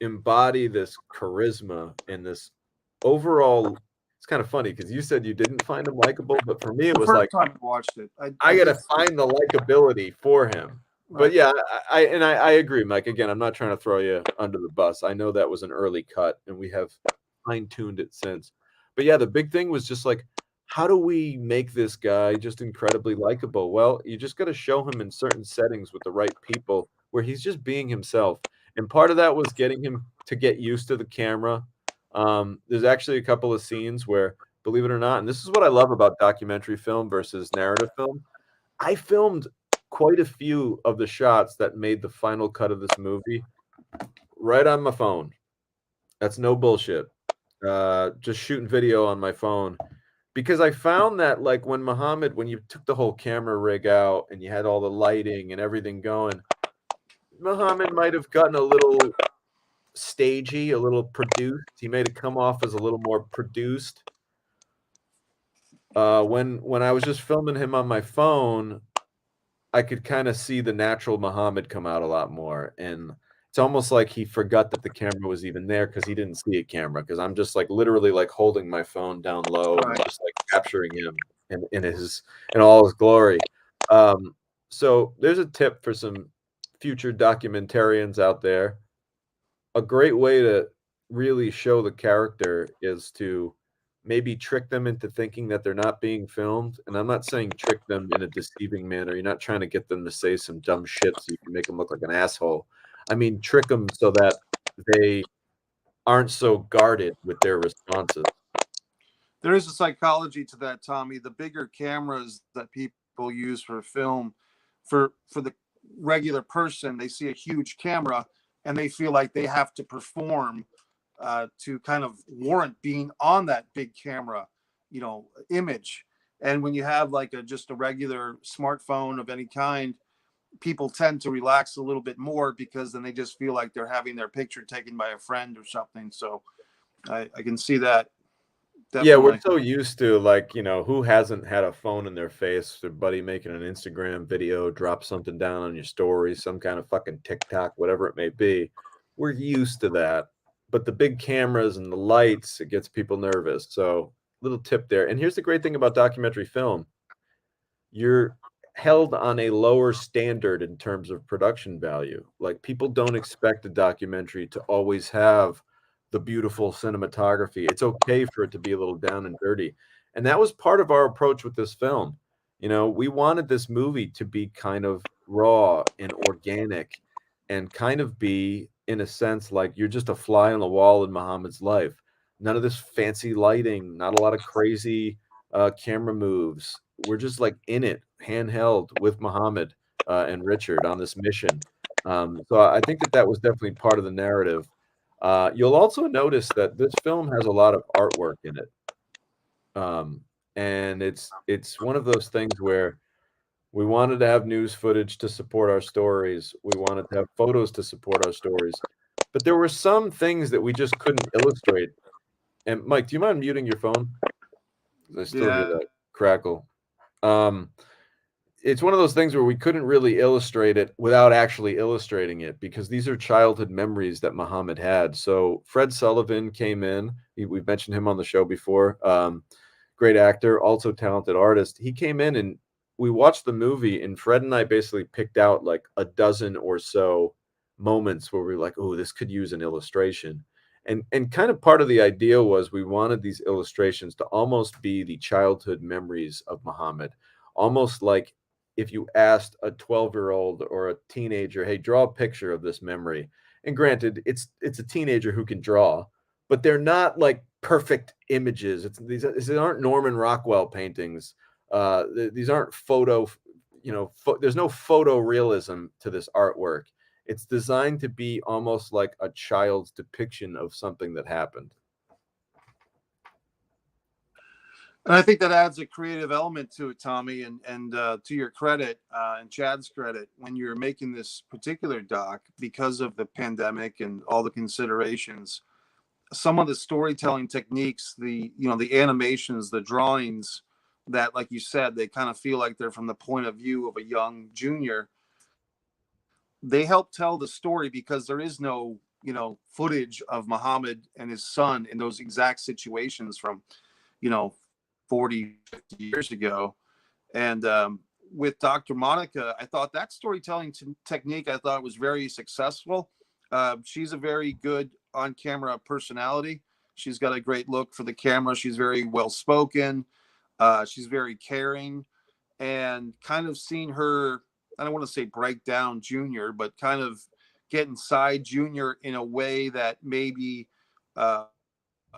embody this charisma and this overall. It's kind of funny because you said you didn't find him likable, but for me, it The was first like, time I watched it, I got to did- find the likability for him. But right. yeah, I agree, Mike. Again, I'm not trying to throw you under the bus. I know that was an early cut, and we have fine-tuned it since. But yeah, the big thing was just like, how do we make this guy just incredibly likable? Well, you just got to show him in certain settings with the right people where he's just being himself. And part of that was getting him to get used to the camera. There's actually a couple of scenes where, believe it or not, and this is what I love about documentary film versus narrative film. I filmed quite a few of the shots that made the final cut of this movie right on my phone. That's no bullshit. Just shooting video on my phone because I found that, like, when you took the whole camera rig out and you had all the lighting and everything going, Muhammad might have gotten a little stagey, a little produced. He made it come off as a little more produced. When I was just filming him on my phone, I could kind of see the natural Muhammad come out a lot more. And it's almost like he forgot that the camera was even there because he didn't see a camera. Because I'm just like literally like holding my phone down low and Right. just like capturing him in all his glory. So there's a tip for some future documentarians out there. A great way to really show the character is to maybe trick them into thinking that they're not being filmed. And I'm not saying trick them in a deceiving manner. You're not trying to get them to say some dumb shit so you can make them look like an asshole. I mean, trick them so that they aren't so guarded with their responses. There is a psychology to that, Tommy. The bigger cameras that people use for film, for the regular person, they see a huge camera and they feel like they have to perform to kind of warrant being on that big camera, image. And when you have like just a regular smartphone of any kind, people tend to relax a little bit more because then they just feel like they're having their picture taken by a friend or something. So I can see that. Definitely. Yeah, we're so used to, like, who hasn't had a phone in their face, their buddy making an Instagram video, drop something down on your story, some kind of fucking TikTok, whatever it may be. We're used to that. But the big cameras and the lights, it gets people nervous. So, little tip there. And here's the great thing about documentary film. You're held on a lower standard in terms of production value. Like, people don't expect a documentary to always have the beautiful cinematography. It's okay for it to be a little down and dirty. And that was part of our approach with this film. We wanted this movie to be kind of raw and organic and kind of be, in a sense, like you're just a fly on the wall in Muhammad's life. None of this fancy lighting, not a lot of crazy camera moves. We're just like in it, handheld with Muhammad and Richard on this mission. So I think that was definitely part of the narrative. You'll also notice that this film has a lot of artwork in it. And it's one of those things where we wanted to have news footage to support our stories. We wanted to have photos to support our stories. But there were some things that we just couldn't illustrate. And Mike, do you mind muting your phone? I still hear that crackle. it's one of those things where we couldn't really illustrate it without actually illustrating it, because these are childhood memories that Muhammad had. So Fred Sullivan came in. We've mentioned him on the show before. Great actor, also talented artist. He came in and we watched the movie, and Fred and I basically picked out like a dozen or so moments where we were like, oh, this could use an illustration. And kind of part of the idea was we wanted these illustrations to almost be the childhood memories of Muhammad, almost like if you asked a 12-year-old or a teenager, hey, draw a picture of this memory. And granted, it's a teenager who can draw, but they're not like perfect images. These aren't Norman Rockwell paintings. These aren't photo, there's no photorealism to this artwork. It's designed to be almost like a child's depiction of something that happened. And I think that adds a creative element to it, Tommy. And to your credit and Chad's credit, when you're making this particular doc, because of the pandemic and all the considerations, some of the storytelling techniques, the animations, the drawings, that, like you said, they kind of feel like they're from the point of view of a young junior. They help tell the story because there is no footage of Muhammad and his son in those exact situations from 40, 50 years ago. And with Dr. Monica, I thought that storytelling technique, I thought was very successful. She's a very good on-camera personality. She's got a great look for the camera. She's very well-spoken. She's very caring. And kind of seeing her, I don't want to say break down Junior, but kind of get inside Junior in a way that maybe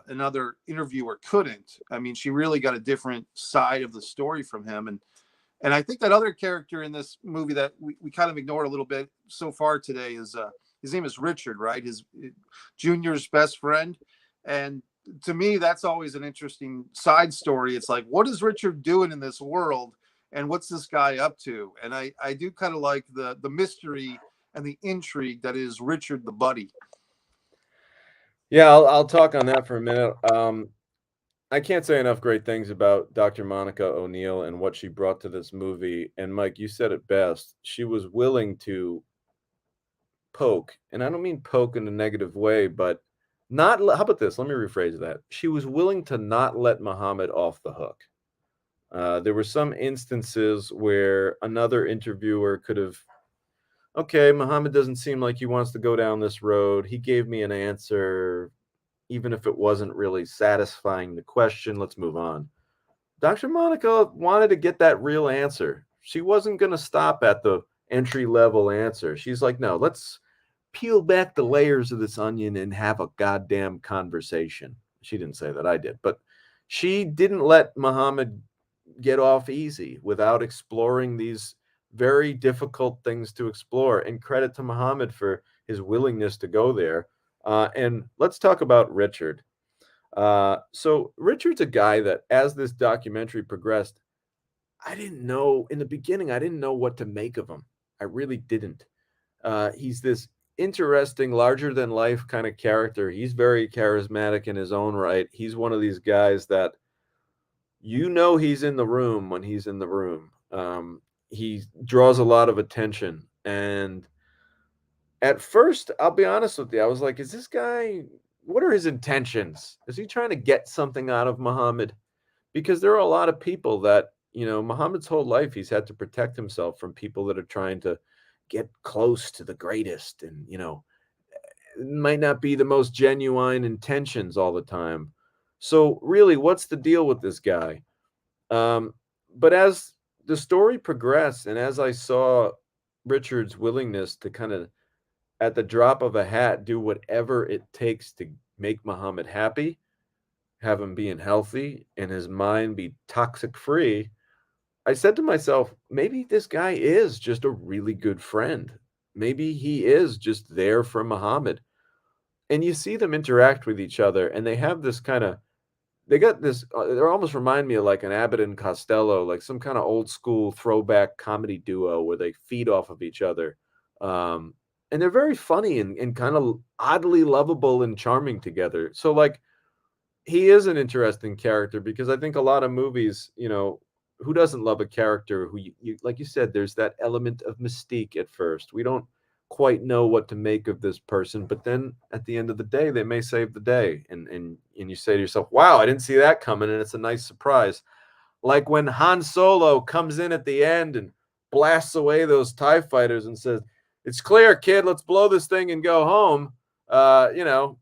another interviewer couldn't. I mean, she really got a different side of the story from him. And I think that other character in this movie that we kind of ignored a little bit so far today is his name is Richard, right? His Junior's best friend. And to me, that's always an interesting side story. It's like, what is Richard doing in this world? And what's this guy up to? And I do kind of like the mystery and the intrigue that is Richard the Buddy. Yeah, I'll talk on that for a minute. I can't say enough great things about Dr. Monica O'Neill and what she brought to this movie. And Mike, you said it best. She was willing to poke, and I don't mean poke in a negative way, but not. How about this? Let me rephrase that. She was willing to not let Muhammad off the hook. There were some instances where another interviewer could have, okay, Muhammad doesn't seem like he wants to go down this road. He gave me an answer, even if it wasn't really satisfying the question. Let's move on. Dr. Monica wanted to get that real answer. She wasn't going to stop at the entry level answer. She's like, no, let's peel back the layers of this onion and have a goddamn conversation. She didn't say that, I did, but she didn't let Muhammad get off easy without exploring these very difficult things to explore. And credit to Muhammad for his willingness to go there. And let's talk about Richard. So Richard's a guy that, as this documentary progressed, I didn't know in the beginning, I didn't know what to make of him. I really didn't. He's this interesting, larger than life kind of character. He's very charismatic in his own right. He's one of these guys that he's in the room when he's in the room. He draws a lot of attention. And at first, I'll be honest with you, I was like, is this guy, what are his intentions? Is he trying to get something out of Muhammad? Because there are a lot of people that, Muhammad's whole life, he's had to protect himself from people that are trying to get close to the greatest. And, it might not be the most genuine intentions all the time. So really, what's the deal with this guy? But as the story progressed, and as I saw Richard's willingness to kind of, at the drop of a hat, do whatever it takes to make Muhammad happy, have him being healthy, and his mind be toxic free, I said to myself, maybe this guy is just a really good friend. Maybe he is just there for Muhammad. And you see them interact with each other, and they have this kind of, they got this, they almost remind me of like an Abbott and Costello, like some kind of old school throwback comedy duo where they feed off of each other. And they're very funny and kind of oddly lovable and charming together. So like, he is an interesting character because I think a lot of movies, who doesn't love a character who you like you said, there's that element of mystique at first. We don't quite know what to make of this person, but then at the end of the day, they may save the day. And you say to yourself, wow, I didn't see that coming, and it's a nice surprise. Like when Han Solo comes in at the end and blasts away those TIE fighters and says, it's clear, kid, let's blow this thing and go home. You know,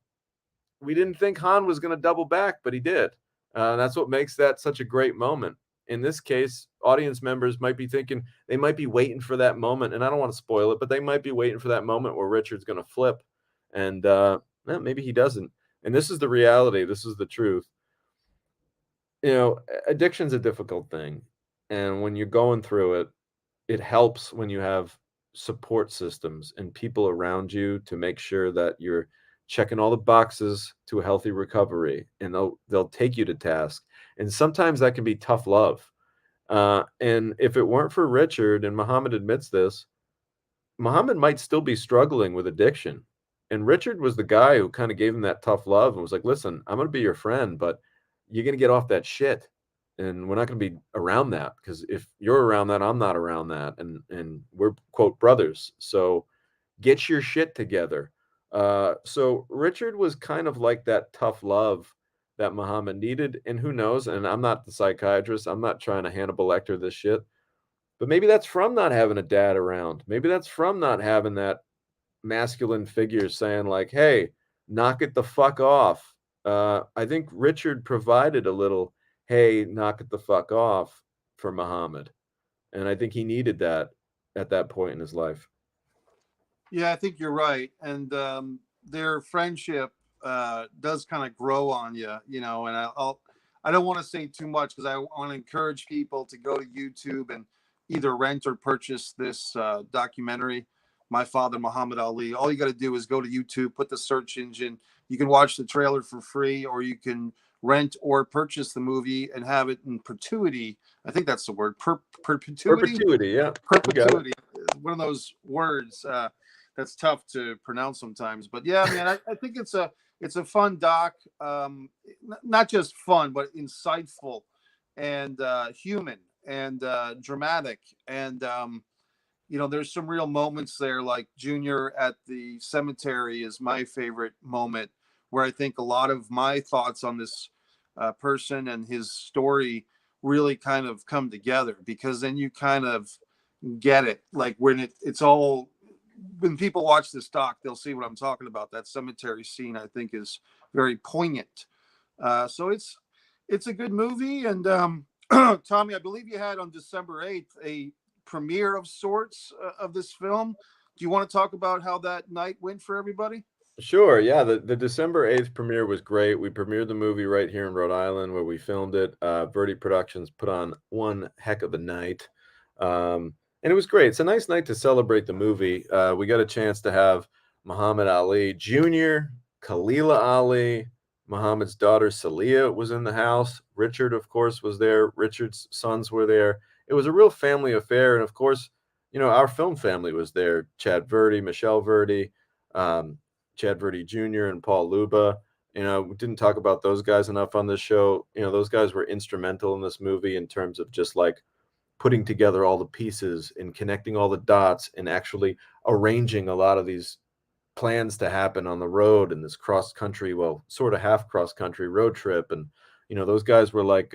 we didn't think Han was going to double back, but he did. That's what makes that such a great moment. In this case, audience members might be thinking, they might be waiting for that moment, and I don't want to spoil it, but they might be waiting for that moment where Richard's going to flip, and maybe he doesn't. And this is the reality. This is the truth. You know, addiction's a difficult thing, and when you're going through it, it helps when you have support systems and people around you to make sure that you're checking all the boxes to a healthy recovery, and they'll take you to task. And sometimes that can be tough love. And if it weren't for Richard, and Muhammad admits this, Muhammad might still be struggling with addiction. And Richard was the guy who kind of gave him that tough love and was like, listen, I'm going to be your friend, but you're going to get off that shit. And we're not going to be around that, because if you're around that, I'm not around that. And we're, quote, brothers. So get your shit together. So Richard was kind of like that tough love that Muhammad needed. And who knows? And I'm not the psychiatrist. I'm not trying to Hannibal Lecter this shit. But maybe that's from not having a dad around. Maybe that's from not having that masculine figure saying like, hey, knock it the fuck off. I think Richard provided a little, hey, knock it the fuck off for Muhammad. And I think he needed that at that point in his life. Yeah, I think you're right. And their friendship does kind of grow on you, you know. And I don't want to say too much because I want to encourage people to go to YouTube and either rent or purchase this documentary, My Father Muhammad Ali. All you got to do is go to YouTube, put the search engine. You can watch the trailer for free, or you can rent or purchase the movie and have it in perpetuity. I think that's the word, perpetuity. Perpetuity, yeah. Perpetuity. One of those words that's tough to pronounce sometimes. But yeah, man, I think it's a fun doc. Not just fun, but insightful and human and dramatic. And you know, there's some real moments there, like Junior at the cemetery is my favorite moment, where I think a lot of my thoughts on this person and his story really kind of come together, because then you kind of get it. Like when it's all, when people watch this doc, they'll see what I'm talking about. That cemetery scene, I think, is very poignant. So it's a good movie. And Tommy, I believe you had on December 8th a premiere of sorts of this film. Do you want to talk about how that night went for everybody? Sure. Yeah. The December 8th premiere was great. We premiered the movie right here in Rhode Island where we filmed it. Verdi Productions put on one heck of a night. And it was great. It's a nice night to celebrate the movie. We got a chance to have Muhammad Ali Jr., Khalilah Ali, Muhammad's daughter Salia was in the house. Richard, of course, was there. Richard's sons were there. It was a real family affair. And of course, you know, our film family was there. Chad Verdi, Michelle Verdi, Chad Verdi Jr., and Paul Luba. You know, we didn't talk about those guys enough on this show. You know, those guys were instrumental in this movie in terms of just like putting together all the pieces and connecting all the dots and actually arranging a lot of these plans to happen on the road in this cross country, well, sort of half cross country road trip. And, you know, those guys were like,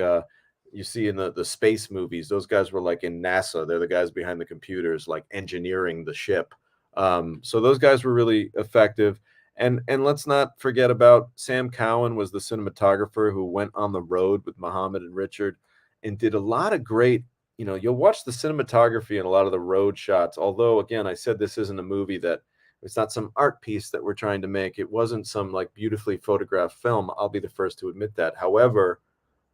you see in the space movies, those guys were like in NASA. They're the guys behind the computers, like engineering the ship. So those guys were really effective. And let's not forget about Sam Cowan was the cinematographer who went on the road with Muhammad and Richard and did a lot of great, you know, you'll watch the cinematography and a lot of the road shots. Although, again, I said this isn't a movie that it's not some art piece that we're trying to make. It wasn't some like beautifully photographed film. I'll be the first to admit that. However,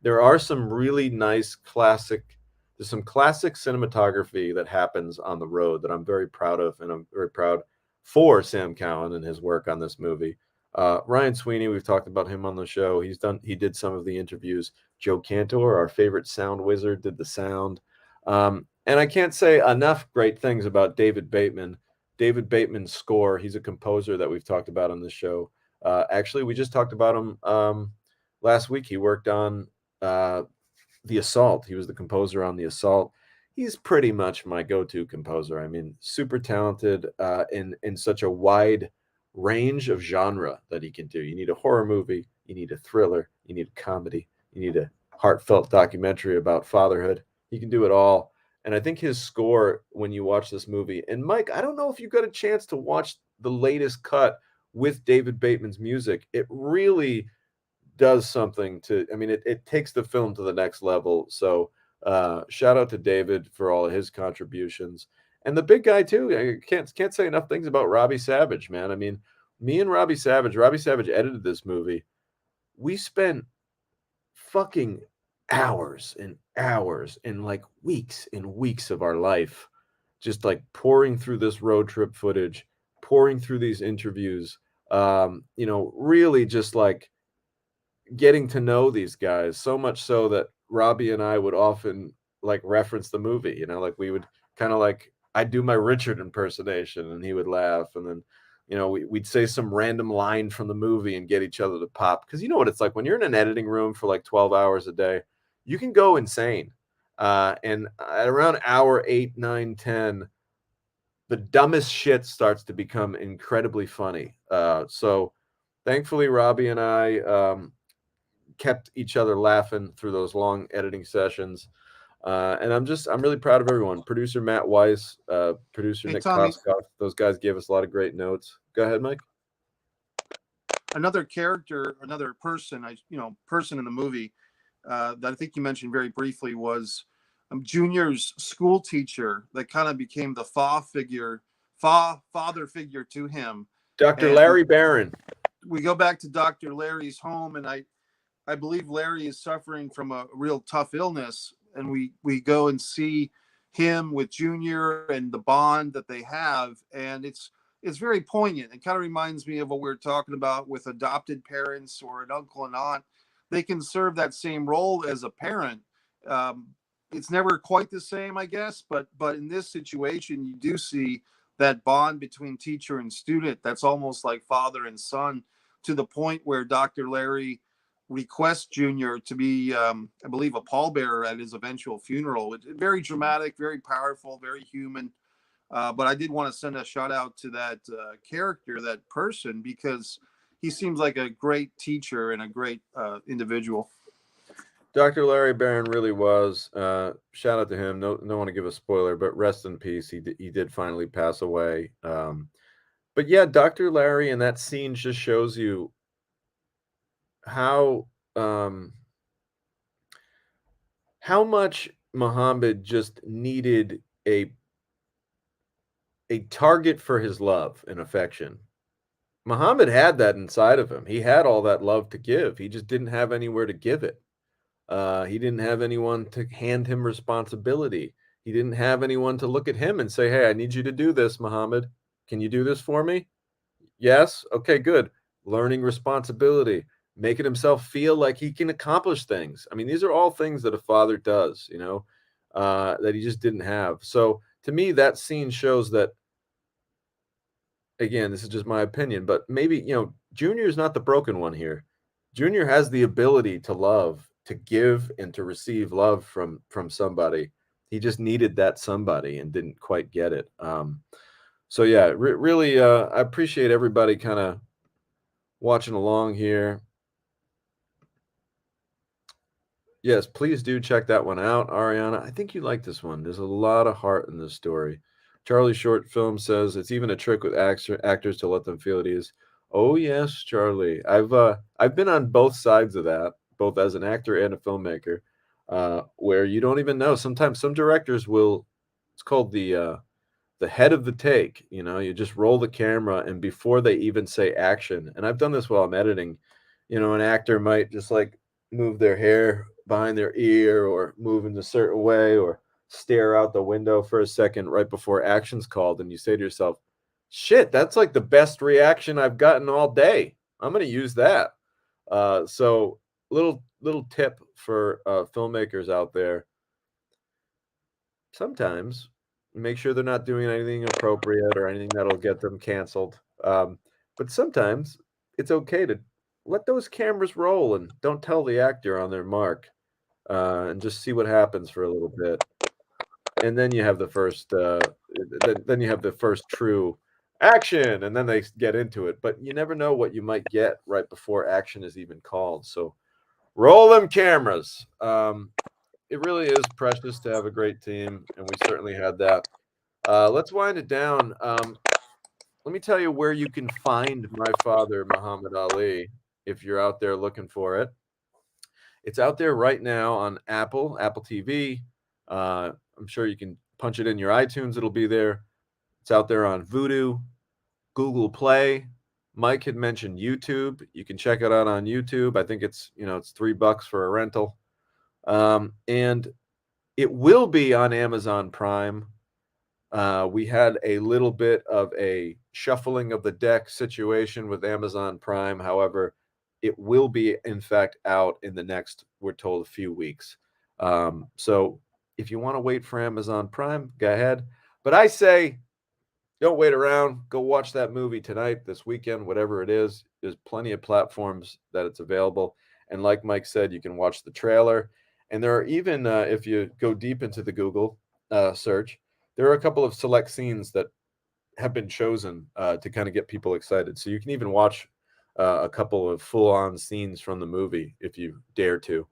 there are some really nice there's some classic cinematography that happens on the road that I'm very proud of. And I'm very proud for Sam Cowan and his work on this movie. Ryan Sweeney, we've talked about him on the show. He did some of the interviews. Joe Cantor, our favorite sound wizard, did the sound. And I can't say enough great things about David Bateman. David Bateman's score, he's a composer that we've talked about on this show. Actually, we just talked about him last week. He worked on The Assault. He was the composer on The Assault. He's pretty much my go-to composer. I mean, super talented in such a wide range of genre that he can do. You need a horror movie, you need a thriller, you need a comedy, you need a heartfelt documentary about fatherhood. He can do it all. And I think his score, when you watch this movie, and Mike, I don't know if you got a chance to watch the latest cut with David Bateman's music. It really does something to, I mean, it takes the film to the next level. So shout out to David for all of his contributions. And the big guy too. I can't say enough things about Robbie Savage, man. I mean, me and Robbie Savage edited this movie. We spent fucking hours and hours and like weeks and weeks of our life just like pouring through this road trip footage, pouring through these interviews, really just like getting to know these guys, so much so that Robbie and I would often like reference the movie, like we would kind of like, I'd do my Richard impersonation and he would laugh. And then, we'd say some random line from the movie and get each other to pop. Cause you know what it's like when you're in an editing room for like 12 hours a day, you can go insane. And at around hour 8, 9, 10, the dumbest shit starts to become incredibly funny. So thankfully, Robbie and I kept each other laughing through those long editing sessions. And I'm really proud of everyone. Producer Matt Weiss, producer Hey, Nick Tommy. Koskoff. Those guys gave us a lot of great notes. Go ahead, Mike. Another character, another person, person in the movie that I think you mentioned very briefly was Junior's school teacher that kind of became the father figure to him. Dr. And Larry Barron. we go back to Dr. Larry's home, and I believe Larry is suffering from a real tough illness, and we go and see him with Junior and the bond that they have, and it's very poignant. It kind of reminds me of what we were talking about with adopted parents or an uncle and aunt. They can serve that same role as a parent. It's never quite the same, I guess, but in this situation, you do see that bond between teacher and student that's almost like father and son, to the point where Dr. Larry requests Junior to be, I believe, a pallbearer at his eventual funeral. Very dramatic, very powerful, very human. But I did want to send a shout out to that character, that person, because he seems like a great teacher and a great individual. Dr. Larry Barron really was. Shout out to him. No want to give a spoiler, but rest in peace. He did finally pass away. But yeah, Dr. Larry in that scene just shows you how much Muhammad just needed a target for his love and affection. Muhammad had that inside of him. He had all that love to give. He just didn't have anywhere to give it. He didn't have anyone to hand him responsibility. He didn't have anyone to look at him and say, hey, I need you to do this, Muhammad. Can you do this for me? Yes. Okay, good. Learning responsibility, making himself feel like he can accomplish things. I mean, these are all things that a father does, that he just didn't have. So to me, that scene shows that, again, this is just my opinion, but maybe, Junior is not the broken one here. Junior has the ability to love, to give, and to receive love from somebody. He just needed that somebody and didn't quite get it. So yeah, really, I appreciate everybody kind of watching along here. Yes, please do check that one out, Ariana. I think you like this one. There's a lot of heart in this story. Charlie Short Film says it's even a trick with actors to let them feel at ease. Oh yes, Charlie. I've been on both sides of that, both as an actor and a filmmaker, where you don't even know. Sometimes some directors will. It's called the head of the take. You just roll the camera, and before they even say action, and I've done this while I'm editing. An actor might just like move their hair behind their ear or move in a certain way or stare out the window for a second right before action's called, and you say to yourself, shit, that's like the best reaction I've gotten all day. I'm going to use that. So little tip for filmmakers out there. Sometimes make sure they're not doing anything appropriate or anything that'll get them canceled. But sometimes it's okay to let those cameras roll and don't tell the actor on their mark. and just see what happens for a little bit. And then you have the first, then you have the first true action, and then they get into it. But you never know what you might get right before action is even called. So roll them cameras. It really is precious to have a great team, and we certainly had that. Let's wind it down. Let me tell you where you can find My Father, Muhammad Ali, if you're out there looking for it. It's out there right now on Apple TV. I'm sure you can punch it in your iTunes. It'll be there. It's out there on Vudu, Google Play. Mike had mentioned YouTube. You can check it out on YouTube. I think it's $3 for a rental. And it will be on Amazon Prime. We had a little bit of a shuffling of the deck situation with Amazon Prime. However, it will be, in fact, out in the next, we're told, a few weeks. So if you want to wait for Amazon Prime, go ahead. But I say, don't wait around. Go watch that movie tonight, this weekend, whatever it is. There's plenty of platforms that it's available. And like Mike said, you can watch the trailer. And there are even, if you go deep into the Google search, there are a couple of select scenes that have been chosen to kind of get people excited. So you can even watch a couple of full-on scenes from the movie if you dare to.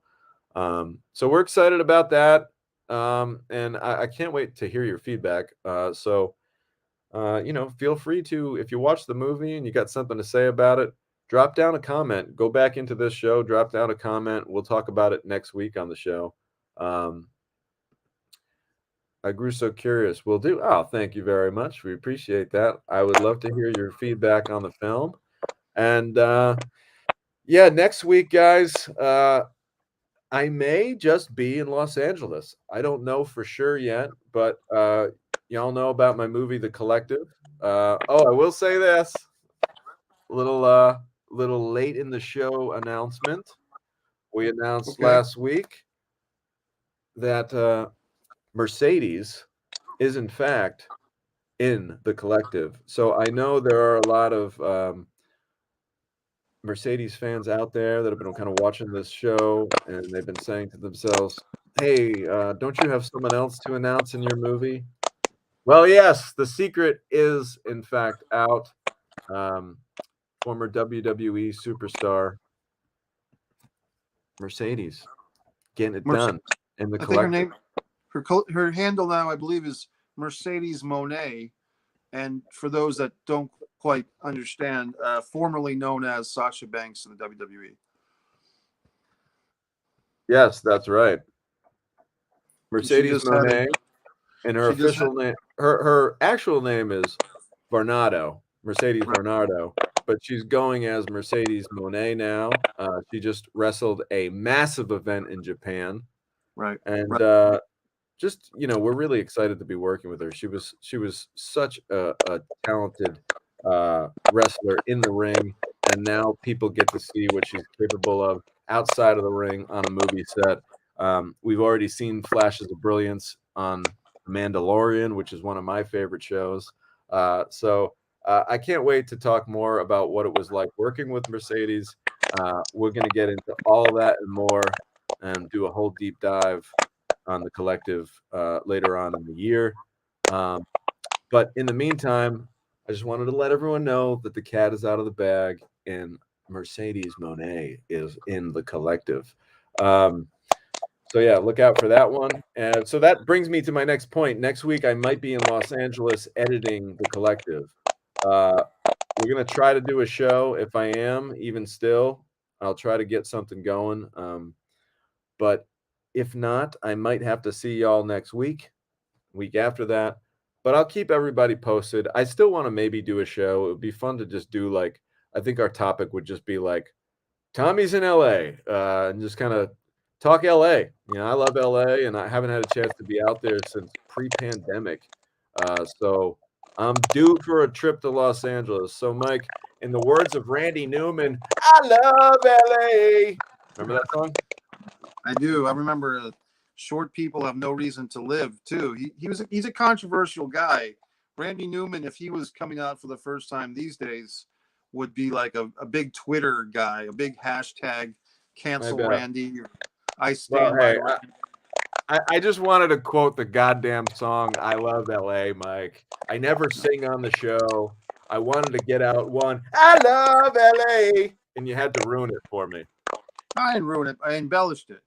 So we're excited about that. And I can't wait to hear your feedback. So feel free to, if you watch the movie and you got something to say about it, drop down a comment. Go back into this show, drop down a comment. We'll talk about it next week on the show. I grew so curious. We'll do. Oh, thank you very much. We appreciate that. I would love to hear your feedback on the film. And yeah, next week, guys, I may just be in Los Angeles. I don't know for sure yet, but y'all know about my movie, The Collective. I will say this. Little late in the show announcement. We announced last week that Mercedes is in fact in The Collective. So I know there are a lot of Mercedes fans out there that have been kind of watching this show, and they've been saying to themselves, hey, don't you have someone else to announce in your movie? Well, yes, the secret is in fact out. Former WWE superstar Mercedes getting it done in The Collective. I think her handle now, I believe, is Mercedes Monet. And for those that don't quite understand, formerly known as Sasha Banks in the WWE. Yes, that's right. Mercedes Monet, and her official name, her actual name is Varnado, Mercedes Varnado, but she's going as Mercedes Monet now. She just wrestled a massive event in Japan, right? And just we're really excited to be working with her. She was such a talented wrestler in the ring, and now people get to see what she's capable of outside of the ring on a movie set. We've already seen flashes of brilliance on Mandalorian, which is one of my favorite shows. So I can't wait to talk more about what it was like working with Mercedes. We're going to get into all that and more and do a whole deep dive on The Collective later on in the year. But in the meantime, I just wanted to let everyone know that the cat is out of the bag and Mercedes Monet is in The Collective. So yeah, look out for that one. And so that brings me to my next point. Next week, I might be in Los Angeles editing The Collective. We're going to try to do a show. If I am, even still, I'll try to get something going. But if not, I might have to see y'all next week after that. But I'll keep everybody posted. I still want to maybe do a show. It would be fun to just do I think our topic would just be Tommy's in LA, and just kind of talk LA. I love LA, and I haven't had a chance to be out there since pre-pandemic. So I'm due for a trip to Los Angeles. So Mike, in the words of Randy Newman, I love LA. Remember that song? I do. I remember Short People Have No Reason to Live too. He's a controversial guy. Randy Newman, if he was coming out for the first time these days, would be like a big Twitter guy, a big hashtag cancel Randy. I stand by the I just wanted to quote the goddamn song "I Love LA," Mike. I never sing on the show. I wanted to get out one "I love LA," and you had to ruin it for me. I didn't ruin it. I embellished it.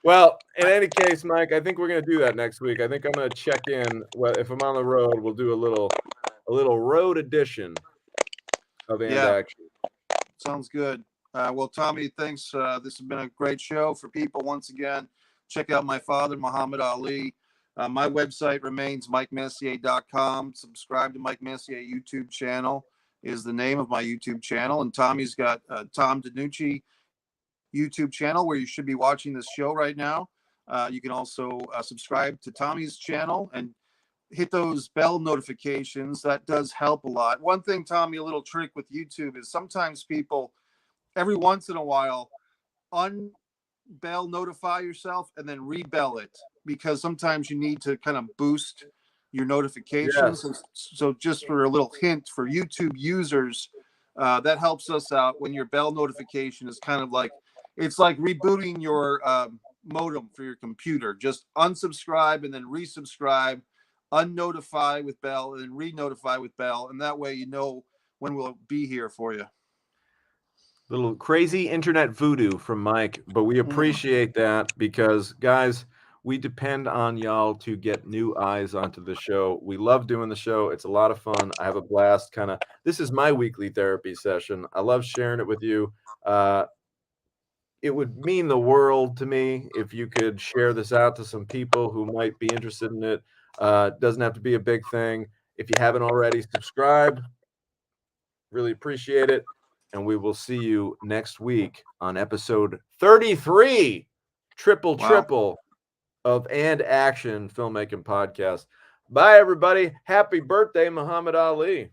Well, in any case, Mike, I think we're going to do that next week. I think I'm going to check in. Well, if I'm on the road, we'll do a little road edition of And Action. Sounds good. Well, Tommy, thanks. This has been a great show for people. Once again, check out my father, Muhammad Ali. My website remains MikeMessier.com. Subscribe to Mike Messier YouTube channel is the name of my YouTube channel. And Tommy's got Tom DiNucci YouTube channel where you should be watching this show right now. You can also subscribe to Tommy's channel and hit those bell notifications. That does help a lot. One thing, Tommy, a little trick with YouTube is sometimes people, every once in a while, unbell notify yourself and then rebell it, because sometimes you need to kind of boost your notifications. Yes. So just for a little hint for YouTube users, that helps us out when your bell notification is kind of like, it's like rebooting your modem for your computer. Just unsubscribe and then resubscribe, unnotify with bell and then re-notify with bell. And that way, you know when we'll be here for you. Little crazy internet voodoo from Mike, but we appreciate that because, guys, we depend on y'all to get new eyes onto the show. We love doing the show. It's a lot of fun. I have a blast. This is my weekly therapy session. I love sharing it with you. It would mean the world to me if you could share this out to some people who might be interested in it. Doesn't have to be a big thing. If you haven't already, subscribe. Really appreciate it. And we will see you next week on episode 33, triple of And Action Filmmaking Podcast. Bye, everybody. Happy birthday, Muhammad Ali.